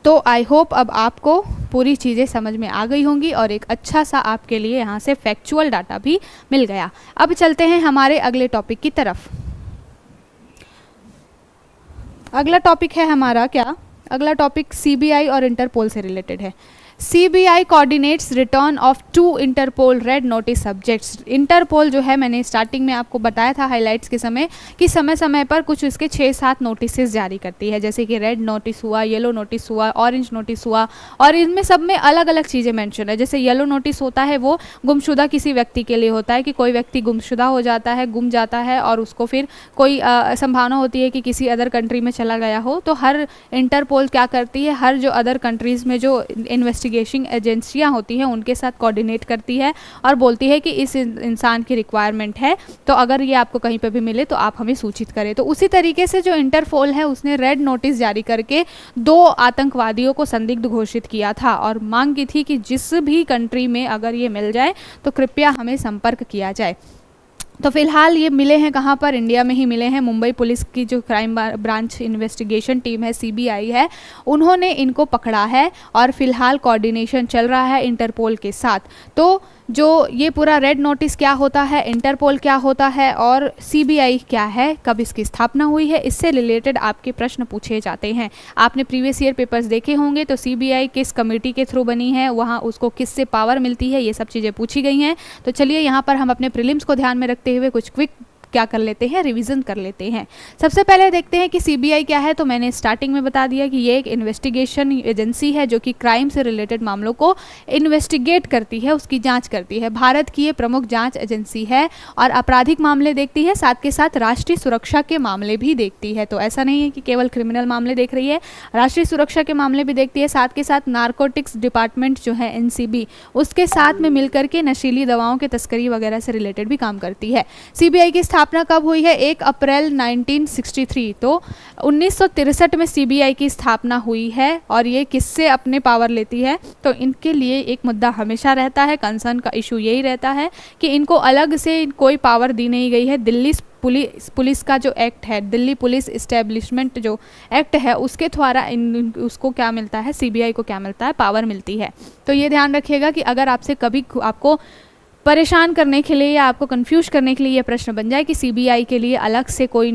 तो आई होप अब आपको पूरी चीज़ें समझ में आ गई होंगी, और एक अच्छा सा आपके लिए यहाँ से फैक्चुअल डाटा भी मिल गया। अब चलते हैं हमारे अगले टॉपिक की तरफ। अगला टॉपिक है हमारा क्या, अगला टॉपिक CBI और इंटरपोल से रिलेटेड है। CBI coordinates return of 2 Interpol red notice subjects. Interpol जो है, मैंने स्टार्टिंग में आपको बताया था हाइलाइट्स के समय कि समय समय पर कुछ इसके 6-7 नोटिसेस जारी करती है, जैसे कि रेड नोटिस हुआ, येलो नोटिस हुआ, ऑरेंज नोटिस हुआ, और इनमें सब में अलग अलग चीज़ें मेंशन है। जैसे येलो नोटिस होता है वो गुमशुदा किसी व्यक्ति के लिए होता है कि कोई व्यक्ति गुमशुदा हो जाता है, गुम जाता है, और उसको फिर कोई संभावना होती है कि किसी अदर कंट्री में चला गया हो। तो हर इंटरपोल क्या करती है, हर जो अदर कंट्रीज़ में जो इन्वेस्टिगेशन एजेंसियां होती हैं उनके साथ कोऑर्डिनेट करती है और बोलती है कि इस इंसान की रिक्वायरमेंट है, तो अगर ये आपको कहीं पे भी मिले तो आप हमें सूचित करें। तो उसी तरीके से जो इंटरपोल है उसने रेड नोटिस जारी करके 2 आतंकवादियों को संदिग्ध घोषित किया था और मांग की थी कि जिस भी कंट्री में अगर ये मिल जाए तो कृपया हमें संपर्क किया जाए। तो फिलहाल ये मिले हैं कहाँ पर, इंडिया में ही मिले हैं। मुंबई पुलिस की जो क्राइम ब्रांच इन्वेस्टिगेशन टीम है, सीबीआई है, उन्होंने इनको पकड़ा है और फिलहाल कोऑर्डिनेशन चल रहा है इंटरपोल के साथ। तो जो ये पूरा रेड नोटिस क्या होता है, इंटरपोल क्या होता है और सीबीआई क्या है, कब इसकी स्थापना हुई है, इससे रिलेटेड आपके प्रश्न पूछे जाते हैं। आपने प्रीवियस ईयर पेपर्स देखे होंगे तो सीबीआई किस कमेटी के थ्रू बनी है, वहाँ उसको किससे पावर मिलती है, ये सब चीज़ें पूछी गई हैं। तो चलिए यहाँ पर हम अपने प्रीलिम्स को ध्यान में रखते हुए कुछ क्विक क्या कर लेते हैं, रिवीजन कर लेते हैं। सबसे पहले देखते हैं कि सीबीआई क्या है। तो मैंने स्टार्टिंग में बता दिया कि ये एक इन्वेस्टिगेशन एजेंसी है जो कि क्राइम से रिलेटेड मामलों को इन्वेस्टिगेट करती है, उसकी जांच करती है। भारत की ये प्रमुख जांच एजेंसी है और आपराधिक मामले देखती है, साथ के साथ राष्ट्रीय सुरक्षा के मामले भी देखती है। तो ऐसा नहीं है कि केवल क्रिमिनल मामले देख रही है, राष्ट्रीय सुरक्षा के मामले भी देखती है। साथ के साथ नारकोटिक्स डिपार्टमेंट जो है एनसीबी, उसके साथ में मिलकर के नशीली दवाओं के तस्करी वगैरह से रिलेटेड भी काम करती है। सीबीआई की स्थापना कब हुई है? 1 अप्रैल 1963। तो 1963 में सीबीआई की स्थापना हुई है और ये किससे अपने पावर लेती है? तो इनके लिए एक मुद्दा हमेशा रहता है, कंसर्न का इशू यही रहता है कि इनको अलग से कोई पावर दी नहीं गई है। दिल्ली पुलिस का जो एक्ट है, दिल्ली पुलिस इस्टेब्लिशमेंट जो एक्ट है, उसके द्वारा उसको क्या मिलता है, सीबीआई को क्या मिलता है, पावर मिलती है। तो ये ध्यान रखिएगा कि अगर आपसे कभी आपको परेशान करने के लिए या आपको कंफ्यूज करने के लिए ये प्रश्न बन जाए कि सीबीआई के लिए अलग से कोई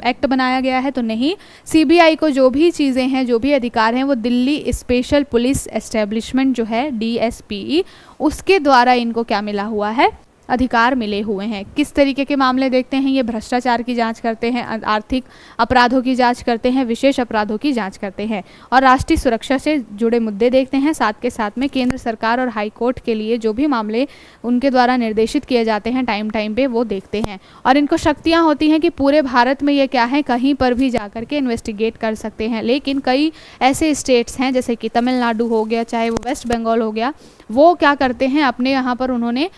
एक्ट बनाया गया है, तो नहीं। सीबीआई को जो भी चीज़ें हैं, जो भी अधिकार हैं, वो दिल्ली स्पेशल पुलिस एस्टेब्लिशमेंट जो है डीएसपीई, उसके द्वारा इनको क्या मिला हुआ है, अधिकार मिले हुए हैं। किस तरीके के मामले देखते हैं? ये भ्रष्टाचार की जांच करते हैं, आर्थिक अपराधों की जांच करते हैं, विशेष अपराधों की जांच करते हैं और राष्ट्रीय सुरक्षा से जुड़े मुद्दे देखते हैं। साथ के साथ में केंद्र सरकार और हाई कोर्ट के लिए जो भी मामले उनके द्वारा निर्देशित किए जाते हैं टाइम पे, वो देखते हैं। और इनको शक्तियाँ होती हैं कि पूरे भारत में ये क्या है, कहीं पर भी जा कर के इन्वेस्टिगेट कर सकते हैं। लेकिन कई ऐसे स्टेट्स हैं जैसे कि तमिलनाडु हो गया, चाहे वो वेस्ट बंगाल हो गया, वो क्या करते हैं, अपने यहाँ पर उन्होंने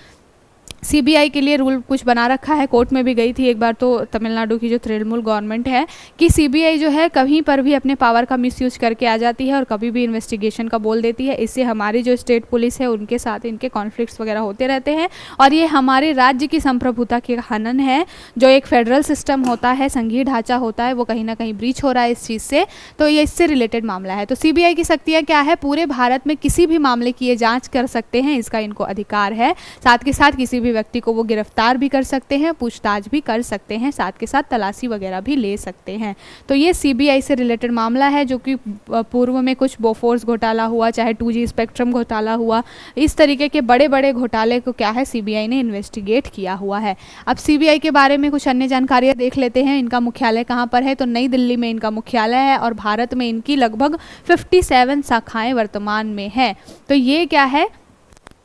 सीबीआई के लिए रूल कुछ बना रखा है। कोर्ट में भी गई थी एक बार तो तमिलनाडु की जो तृणमूल गवर्नमेंट है कि सीबीआई जो है कहीं पर भी अपने पावर का मिसयूज करके आ जाती है और कभी भी इन्वेस्टिगेशन का बोल देती है। इससे हमारी जो स्टेट पुलिस है उनके साथ इनके कॉन्फ्लिक्ट्स वगैरह होते रहते हैं और ये हमारे राज्य की संप्रभुता के हनन है। जो एक फेडरल सिस्टम होता है, संघीय ढांचा होता है, वो कहीं ना कहीं ब्रीच हो रहा है इस चीज़ से। तो ये इससे रिलेटेड मामला है। तो सीबीआई की शक्तियाँ क्या है? पूरे भारत में किसी भी मामले की ये जाँच कर सकते हैं, इसका इनको अधिकार है। साथ के साथ किसी भी व्यक्ति को वो गिरफ्तार भी कर सकते हैं, पूछताछ भी कर सकते हैं, साथ के साथ तलाशी वगैरह भी ले सकते हैं। तो ये सीबीआई से रिलेटेड मामला है जो कि पूर्व में कुछ बोफोर्स घोटाला हुआ, चाहे 2G स्पेक्ट्रम घोटाला हुआ, इस तरीके के बड़े बड़े घोटाले को क्या है, सीबीआई ने इन्वेस्टिगेट किया हुआ है। अब सीबीआई के बारे में कुछ अन्य जानकारियाँ देख लेते हैं। इनका मुख्यालय कहाँ पर है? तो नई दिल्ली में इनका मुख्यालय है और भारत में इनकी लगभग 57 शाखाएं वर्तमान में है। तो ये क्या है,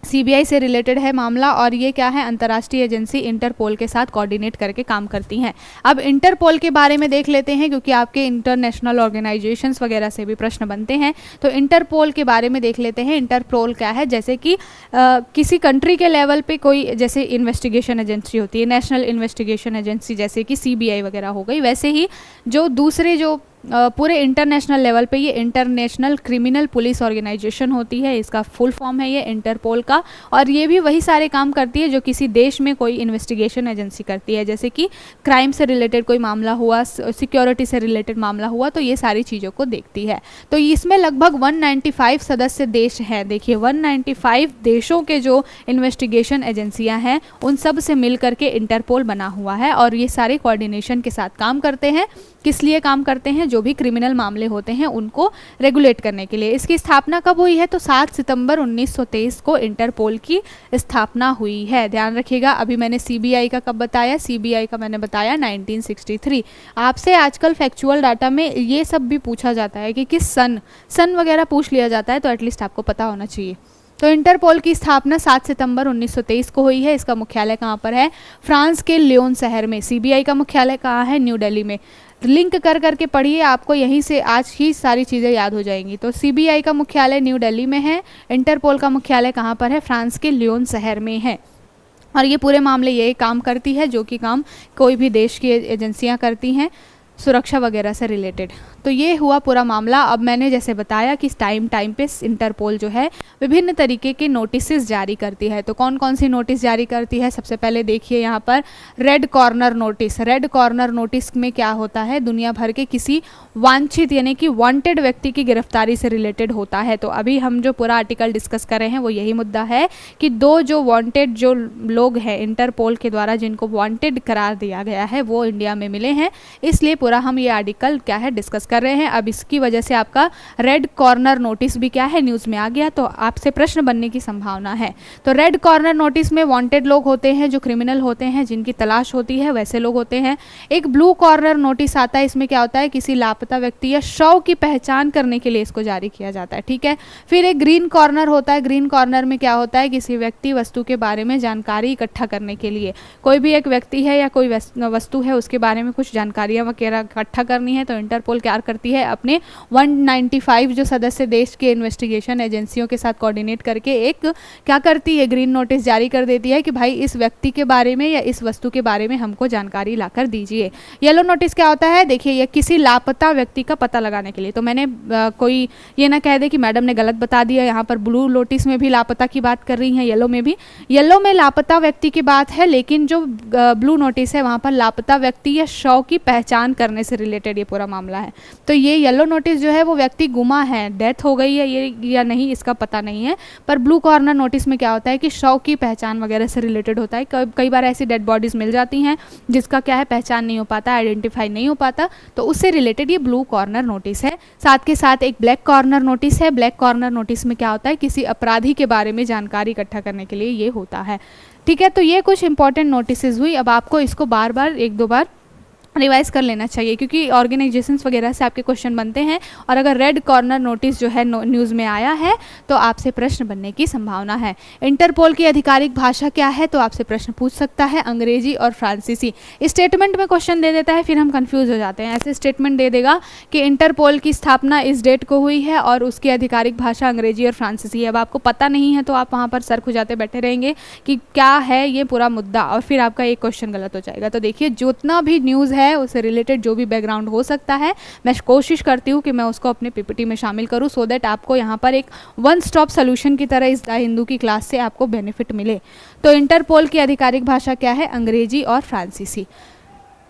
सीबीआई से रिलेटेड है मामला और ये क्या है, अंतर्राष्ट्रीय एजेंसी इंटरपोल के साथ कोऑर्डिनेट करके काम करती हैं। अब इंटरपोल के बारे में देख लेते हैं क्योंकि आपके इंटरनेशनल ऑर्गेनाइजेशंस वगैरह से भी प्रश्न बनते हैं। तो इंटरपोल के बारे में देख लेते हैं। इंटरपोल क्या है? जैसे कि किसी कंट्री के लेवल पे कोई जैसे इन्वेस्टिगेशन एजेंसी होती है, नेशनल इन्वेस्टिगेशन एजेंसी जैसे कि सीबीआई वगैरह हो गई, वैसे ही जो दूसरे जो पूरे इंटरनेशनल लेवल पे ये इंटरनेशनल क्रिमिनल पुलिस ऑर्गेनाइजेशन होती है। इसका फुल फॉर्म है ये इंटरपोल का और ये भी वही सारे काम करती है जो किसी देश में कोई इन्वेस्टिगेशन एजेंसी करती है। जैसे कि क्राइम से रिलेटेड कोई मामला हुआ, सिक्योरिटी से रिलेटेड मामला हुआ, तो ये सारी चीज़ों को देखती है। तो इसमें लगभग 195 सदस्य देश हैं। देखिए 195 देशों के जो इन्वेस्टिगेशन एजेंसियाँ हैं उन सब से मिल करके इंटरपोल बना हुआ है और ये सारे कोऑर्डिनेशन के साथ काम करते हैं। किस लिए काम करते हैं? जो भी क्रिमिनल मामले होते हैं उनको रेगुलेट करने के लिए। इसकी स्थापना कब हुई है? तो 7 सितंबर 1923 को इंटरपोल की स्थापना हुई है। ध्यान रखिएगा, अभी मैंने सीबीआई का कब बताया, सीबीआई का मैंने बताया 1963। आपसे आजकल फैक्चुअल डाटा में ये सब भी पूछा जाता है कि किस सन वगैरह पूछ लिया जाता है, तो एटलीस्ट आपको पता होना चाहिए। तो इंटरपोल की स्थापना 7 सितंबर 1923 को हुई है। इसका मुख्यालय कहाँ पर है? फ्रांस के लियोन शहर में। सीबीआई का मुख्यालय कहाँ है? न्यू दिल्ली में। लिंक कर करके पढ़िए, आपको यहीं से आज ही सारी चीज़ें याद हो जाएंगी। तो सीबीआई का मुख्यालय न्यू दिल्ली में है। इंटरपोल का मुख्यालय कहाँ पर है? फ्रांस के लियोन शहर में है। और ये पूरे मामले यही काम करती है जो कि काम कोई भी देश की एजेंसियाँ करती हैं सुरक्षा वगैरह से रिलेटेड। तो तो ये हुआ पूरा मामला। अब मैंने जैसे बताया कि टाइम पे इंटरपोल जो है विभिन्न तरीके के नोटिसेस जारी करती है। तो कौन कौन सी नोटिस जारी करती है, सबसे पहले देखिए यहाँ पर red corner notice. Red corner notice में क्या होता है, दुनिया भर के किसी वांछित यानी कि वांटेड व्यक्ति की गिरफ्तारी से रिलेटेड होता है। तो अभी हम जो पूरा आर्टिकल डिस्कस कर रहे हैं वो यही मुद्दा है कि दो जो वांटेड जो लोग हैं इंटरपोल के द्वारा जिनको वांटेड करार दिया गया है वो इंडिया में मिले हैं, इसलिए पूरा हम ये आर्टिकल क्या है डिस्कस कर रहे हैं। अब इसकी वजह से आपका रेड कॉर्नर नोटिस भी क्या है न्यूज़ में आ गया, तो आपसे प्रश्न बनने की संभावना है। तो रेड कॉर्नर नोटिस में वांटेड लोग होते हैं, जो क्रिमिनल होते हैं, जिनकी तलाश होती है, वैसे लोग होते हैं। एक ब्लू कॉर्नर नोटिस आता है, इसमें क्या होता है, किसी लापता व्यक्ति या शव की पहचान करने के लिए इसको जारी किया जाता है, ठीक है। फिर एक ग्रीन कॉर्नर होता है। ग्रीन कॉर्नर में क्या होता है, किसी व्यक्ति वस्तु के बारे में जानकारी इकट्ठा करने के लिए, कोई भी एक व्यक्ति है या कोई वस्तु है उसके बारे में कुछ जानकारियां वगैरह इकट्ठा करनी है, तो इंटरपोल क्या करती है, अपने 195 जो सदस्य देश के इन्वेस्टिगेशन एजेंसियों के साथ कोऑर्डिनेट करके एक क्या करती है, ग्रीन नोटिस जारी कर देती है कि भाई इस व्यक्ति के बारे में या इस वस्तु के बारे में हमको जानकारी लाकर दीजिए। येलो नोटिस क्या होता है, देखिए ये किसी लापता व्यक्ति का पता लगाने के लिए। तो मैंने कोई ये ना कह दे कि मैडम ने गलत बता दिया, यहाँ पर ब्लू नोटिस में भी लापता की बात कर रही हैं, येलो में भी। येलो में लापता व्यक्ति की बात है, लेकिन जो ब्लू नोटिस है वहाँ पर लापता व्यक्ति या शव की पहचान करने से रिलेटेड ये पूरा मामला है। तो ये येलो नोटिस जो है वो व्यक्ति गुमा है, डेथ हो गई है ये या नहीं इसका पता नहीं है, पर ब्लू कॉर्नर नोटिस में क्या होता है कि शव की पहचान वगैरह से रिलेटेड होता है। कई बार ऐसी डेड बॉडीज मिल जाती हैं जिसका क्या है पहचान नहीं हो पाता, आइडेंटिफाई नहीं हो पाता, तो उससे रिलेटेड ये ब्लू कॉर्नर नोटिस है। साथ के साथ एक ब्लैक कॉर्नर नोटिस है। ब्लैक कॉर्नर नोटिस में क्या होता है, किसी अपराधी के बारे में जानकारी इकट्ठा करने के लिए ये होता है, ठीक है। तो ये कुछ इंपॉर्टेंट नोटिसेस हुई। अब आपको इसको बार बार एक दो बार रिवाइज कर लेना चाहिए क्योंकि ऑर्गेनाइजेशंस वगैरह से आपके क्वेश्चन बनते हैं, और अगर रेड कॉर्नर नोटिस जो है न्यूज़ में आया है तो आपसे प्रश्न बनने की संभावना है। इंटरपोल की आधिकारिक भाषा क्या है, तो आपसे प्रश्न पूछ सकता है अंग्रेजी और फ्रांसीसी। स्टेटमेंट में क्वेश्चन दे देता है, फिर हम कंफ्यूज हो जाते हैं। ऐसे स्टेटमेंट दे देगा कि इंटरपोल की स्थापना इस डेट को हुई है और उसकी आधिकारिक भाषा अंग्रेजी और फ्रांसीसी है। अब आपको पता नहीं है तो आप वहाँ पर सर खुजाते बैठे रहेंगे कि क्या है ये पूरा मुद्दा, और फिर आपका एक क्वेश्चन गलत हो जाएगा। तो देखिए जितना भी न्यूज़ है उससे रिलेटेड जो भी बैकग्राउंड हो सकता है मैं कोशिश करती हूँ कि मैं उसको अपने पीपीटी में शामिल करूँ, सो दैट आपको यहाँ पर एक वन स्टॉप सोल्यूशन की तरह इस द हिंदू की क्लास से आपको बेनिफिट मिले। तो इंटरपोल की आधिकारिक भाषा क्या है, अंग्रेजी और फ्रांसीसी।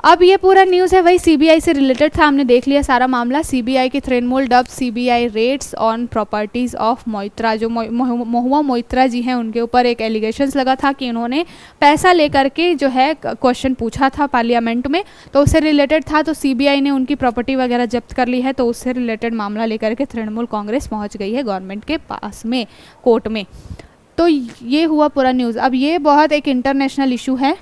अब ये पूरा न्यूज़ है वही सीबीआई से रिलेटेड था, हमने देख लिया सारा मामला। सीबीआई के Trinamool dub CBI raids on properties of Moitra, जो महुआ मोइत्रा जी हैं उनके ऊपर एक एलिगेशंस लगा था कि उन्होंने पैसा लेकर के जो है क्वेश्चन पूछा था पार्लियामेंट में, तो उससे रिलेटेड था। तो सीबीआई ने उनकी प्रॉपर्टी वगैरह जब्त कर ली है, तो उससे रिलेटेड मामला लेकर के तृणमूल कांग्रेस पहुँच गई है गवर्नमेंट के पास में, कोर्ट में। तो ये हुआ पूरा न्यूज़। अब ये बहुत एक इंटरनेशनल इशू है।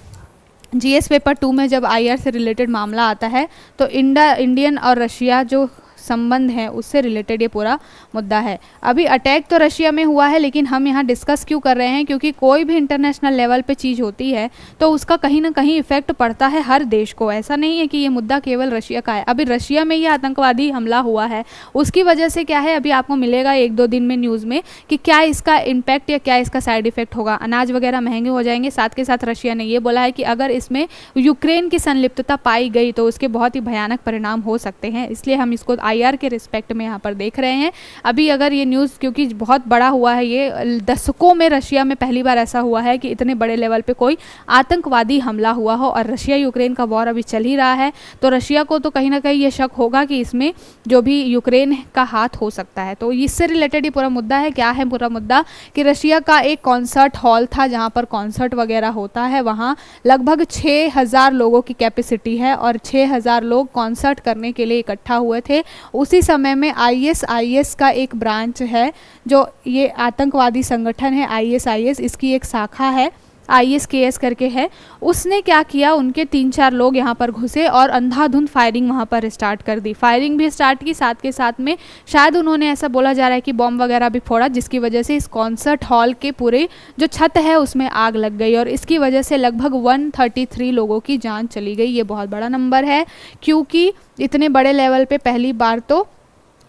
जीएस पेपर 2 में जब आईआर से रिलेटेड मामला आता है तो इंडियन और रशिया जो संबंध है उससे रिलेटेड ये पूरा मुद्दा है। अभी अटैक तो रशिया में हुआ है, लेकिन हम यहाँ डिस्कस क्यों कर रहे हैं, क्योंकि कोई भी इंटरनेशनल लेवल पे चीज़ होती है तो उसका कहीं ना कहीं इफेक्ट पड़ता है हर देश को। ऐसा नहीं है कि ये मुद्दा केवल रशिया का है। अभी रशिया में ये आतंकवादी हमला हुआ है, उसकी वजह से क्या है, अभी आपको मिलेगा 1-2 दिन में न्यूज़ में कि क्या इसका इम्पैक्ट या क्या इसका साइड इफेक्ट होगा। अनाज वगैरह महंगे हो जाएंगे। साथ के साथ रशिया ने ये बोला है कि अगर इसमें यूक्रेन की संलिप्तता पाई गई तो उसके बहुत ही भयानक परिणाम हो सकते हैं, इसलिए हम इसको आईआर के रिस्पेक्ट में यहाँ पर देख रहे हैं। अभी अगर ये न्यूज़ क्योंकि बहुत बड़ा हुआ है, ये दशकों में रशिया में पहली बार ऐसा हुआ है कि इतने बड़े लेवल पे कोई आतंकवादी हमला हुआ हो, और रशिया यूक्रेन का वॉर अभी चल ही रहा है, तो रशिया को तो कहीं ना कहीं ये शक होगा कि इसमें जो भी यूक्रेन का हाथ हो सकता है। तो इससे रिलेटेड ही पूरा मुद्दा है। क्या है पूरा मुद्दा कि रशिया का एक कॉन्सर्ट हॉल था जहाँ पर कॉन्सर्ट वगैरह होता है, वहाँ लगभग 6000 लोगों की कैपेसिटी है और 6000 लोग कॉन्सर्ट करने के लिए इकट्ठा हुए थे। उसी समय में आईएसआईएस का एक ब्रांच है, जो ये आतंकवादी संगठन है आईएसआईएस, इसकी एक शाखा है ISKS करके है, उसने क्या किया, उनके 3-4 लोग यहाँ पर घुसे और अंधाधुंध फायरिंग वहाँ पर स्टार्ट कर दी। फायरिंग भी स्टार्ट की, साथ के साथ में शायद उन्होंने ऐसा बोला जा रहा है कि बॉम्ब वगैरह भी फोड़ा, जिसकी वजह से इस कॉन्सर्ट हॉल के पूरे जो छत है उसमें आग लग गई, और इसकी वजह से लगभग 133 लोगों की जान चली गई। ये बहुत बड़ा नंबर है, क्योंकि इतने बड़े लेवल पे पहली बार तो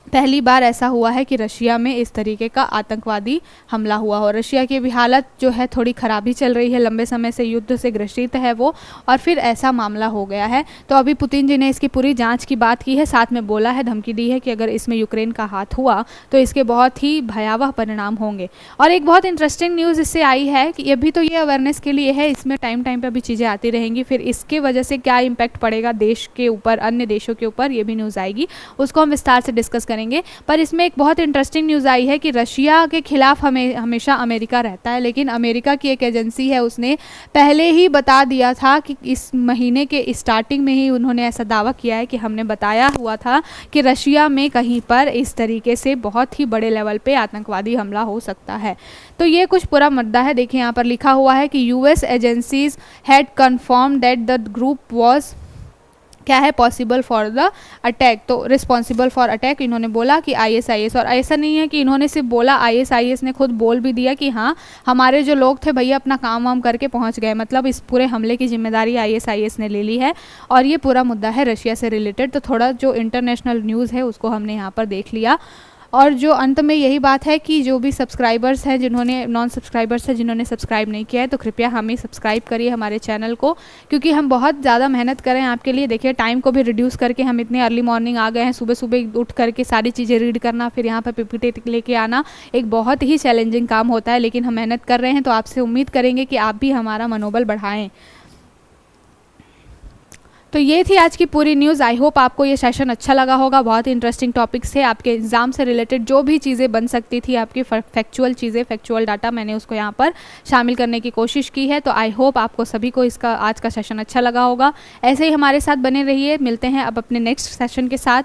पहली बार ऐसा हुआ है कि रशिया में इस तरीके का आतंकवादी हमला हुआ हो। रशिया की भी हालत जो है थोड़ी ख़राबी चल रही है, लंबे समय से युद्ध से ग्रसित है वो, और फिर ऐसा मामला हो गया है। तो अभी पुतिन जी ने इसकी पूरी जांच की बात की है, साथ में बोला है, धमकी दी है कि अगर इसमें यूक्रेन का हाथ हुआ तो इसके बहुत ही भयावह परिणाम होंगे। और एक बहुत इंटरेस्टिंग न्यूज़ इससे आई है कि अभी तो ये अवेयरनेस के लिए है, इसमें टाइम टाइम पर भी चीज़ें आती रहेंगी, फिर इसके वजह से क्या इम्पैक्ट पड़ेगा देश के ऊपर, अन्य देशों के ऊपर, ये भी न्यूज़ आएगी, उसको हम विस्तार से डिस्कस करेंगे। पर इसमें एक बहुत इंटरेस्टिंग न्यूज़ आई है कि रशिया के खिलाफ हमेशा अमेरिका रहता है, लेकिन अमेरिका की एक एजेंसी है, उसने पहले ही बता दिया था कि इस महीने के स्टार्टिंग में ही उन्होंने ऐसा दावा किया है कि हमने बताया हुआ था कि रशिया में कहीं पर इस तरीके से बहुत ही बड़े लेवल पे आतंकवादी हमला हो सकता है। तो ये कुछ पूरा मुद्दा है। देखिए यहाँ पर लिखा हुआ है कि US agencies had confirm that the group was, क्या है, पॉसिबल फॉर द अटैक, तो रिस्पॉन्सिबल फॉर अटैक इन्होंने बोला कि आईएसआईएस, और ऐसा नहीं है कि इन्होंने सिर्फ बोला, आईएसआईएस ने खुद बोल भी दिया कि हाँ हमारे जो लोग थे भैया अपना काम वाम करके पहुंच गए, मतलब इस पूरे हमले की जिम्मेदारी आईएसआईएस ने ले ली है। और ये पूरा मुद्दा है रशिया से रिलेटेड। तो थोड़ा जो इंटरनेशनल न्यूज़ है उसको हमने यहाँ पर देख लिया। और जो अंत में यही बात है कि जो भी सब्सक्राइबर्स हैं, जिन्होंने नॉन सब्सक्राइबर्स हैं, जिन्होंने सब्सक्राइब नहीं किया है, तो कृपया हमें सब्सक्राइब करिए हमारे चैनल को, क्योंकि हम बहुत ज़्यादा मेहनत कर रहे हैं आपके लिए। देखिए टाइम को भी रिड्यूस करके हम इतने अर्ली मॉर्निंग आ गए हैं, सुबह सुबह उठ करके सारी चीज़ें रीड करना, फिर यहाँ पर पीपीटी लेके आना एक बहुत ही चैलेंजिंग काम होता है, लेकिन हम मेहनत कर रहे हैं। तो आपसे उम्मीद करेंगे कि आप भी हमारा मनोबल बढ़ाएँ। तो ये थी आज की पूरी न्यूज़। आई होप आपको ये सेशन अच्छा लगा होगा। बहुत ही इंटरेस्टिंग टॉपिक्स है, आपके एग्जाम से रिलेटेड जो भी चीज़ें बन सकती थी, आपकी फैक्चुअल चीज़ें, फैक्चुअल डाटा, मैंने उसको यहाँ पर शामिल करने की कोशिश की है। तो आई होप आपको सभी को इसका आज का सेशन अच्छा लगा होगा। ऐसे ही हमारे साथ बने रहिए। मिलते हैं अब अपने नेक्स्ट सेशन के साथ।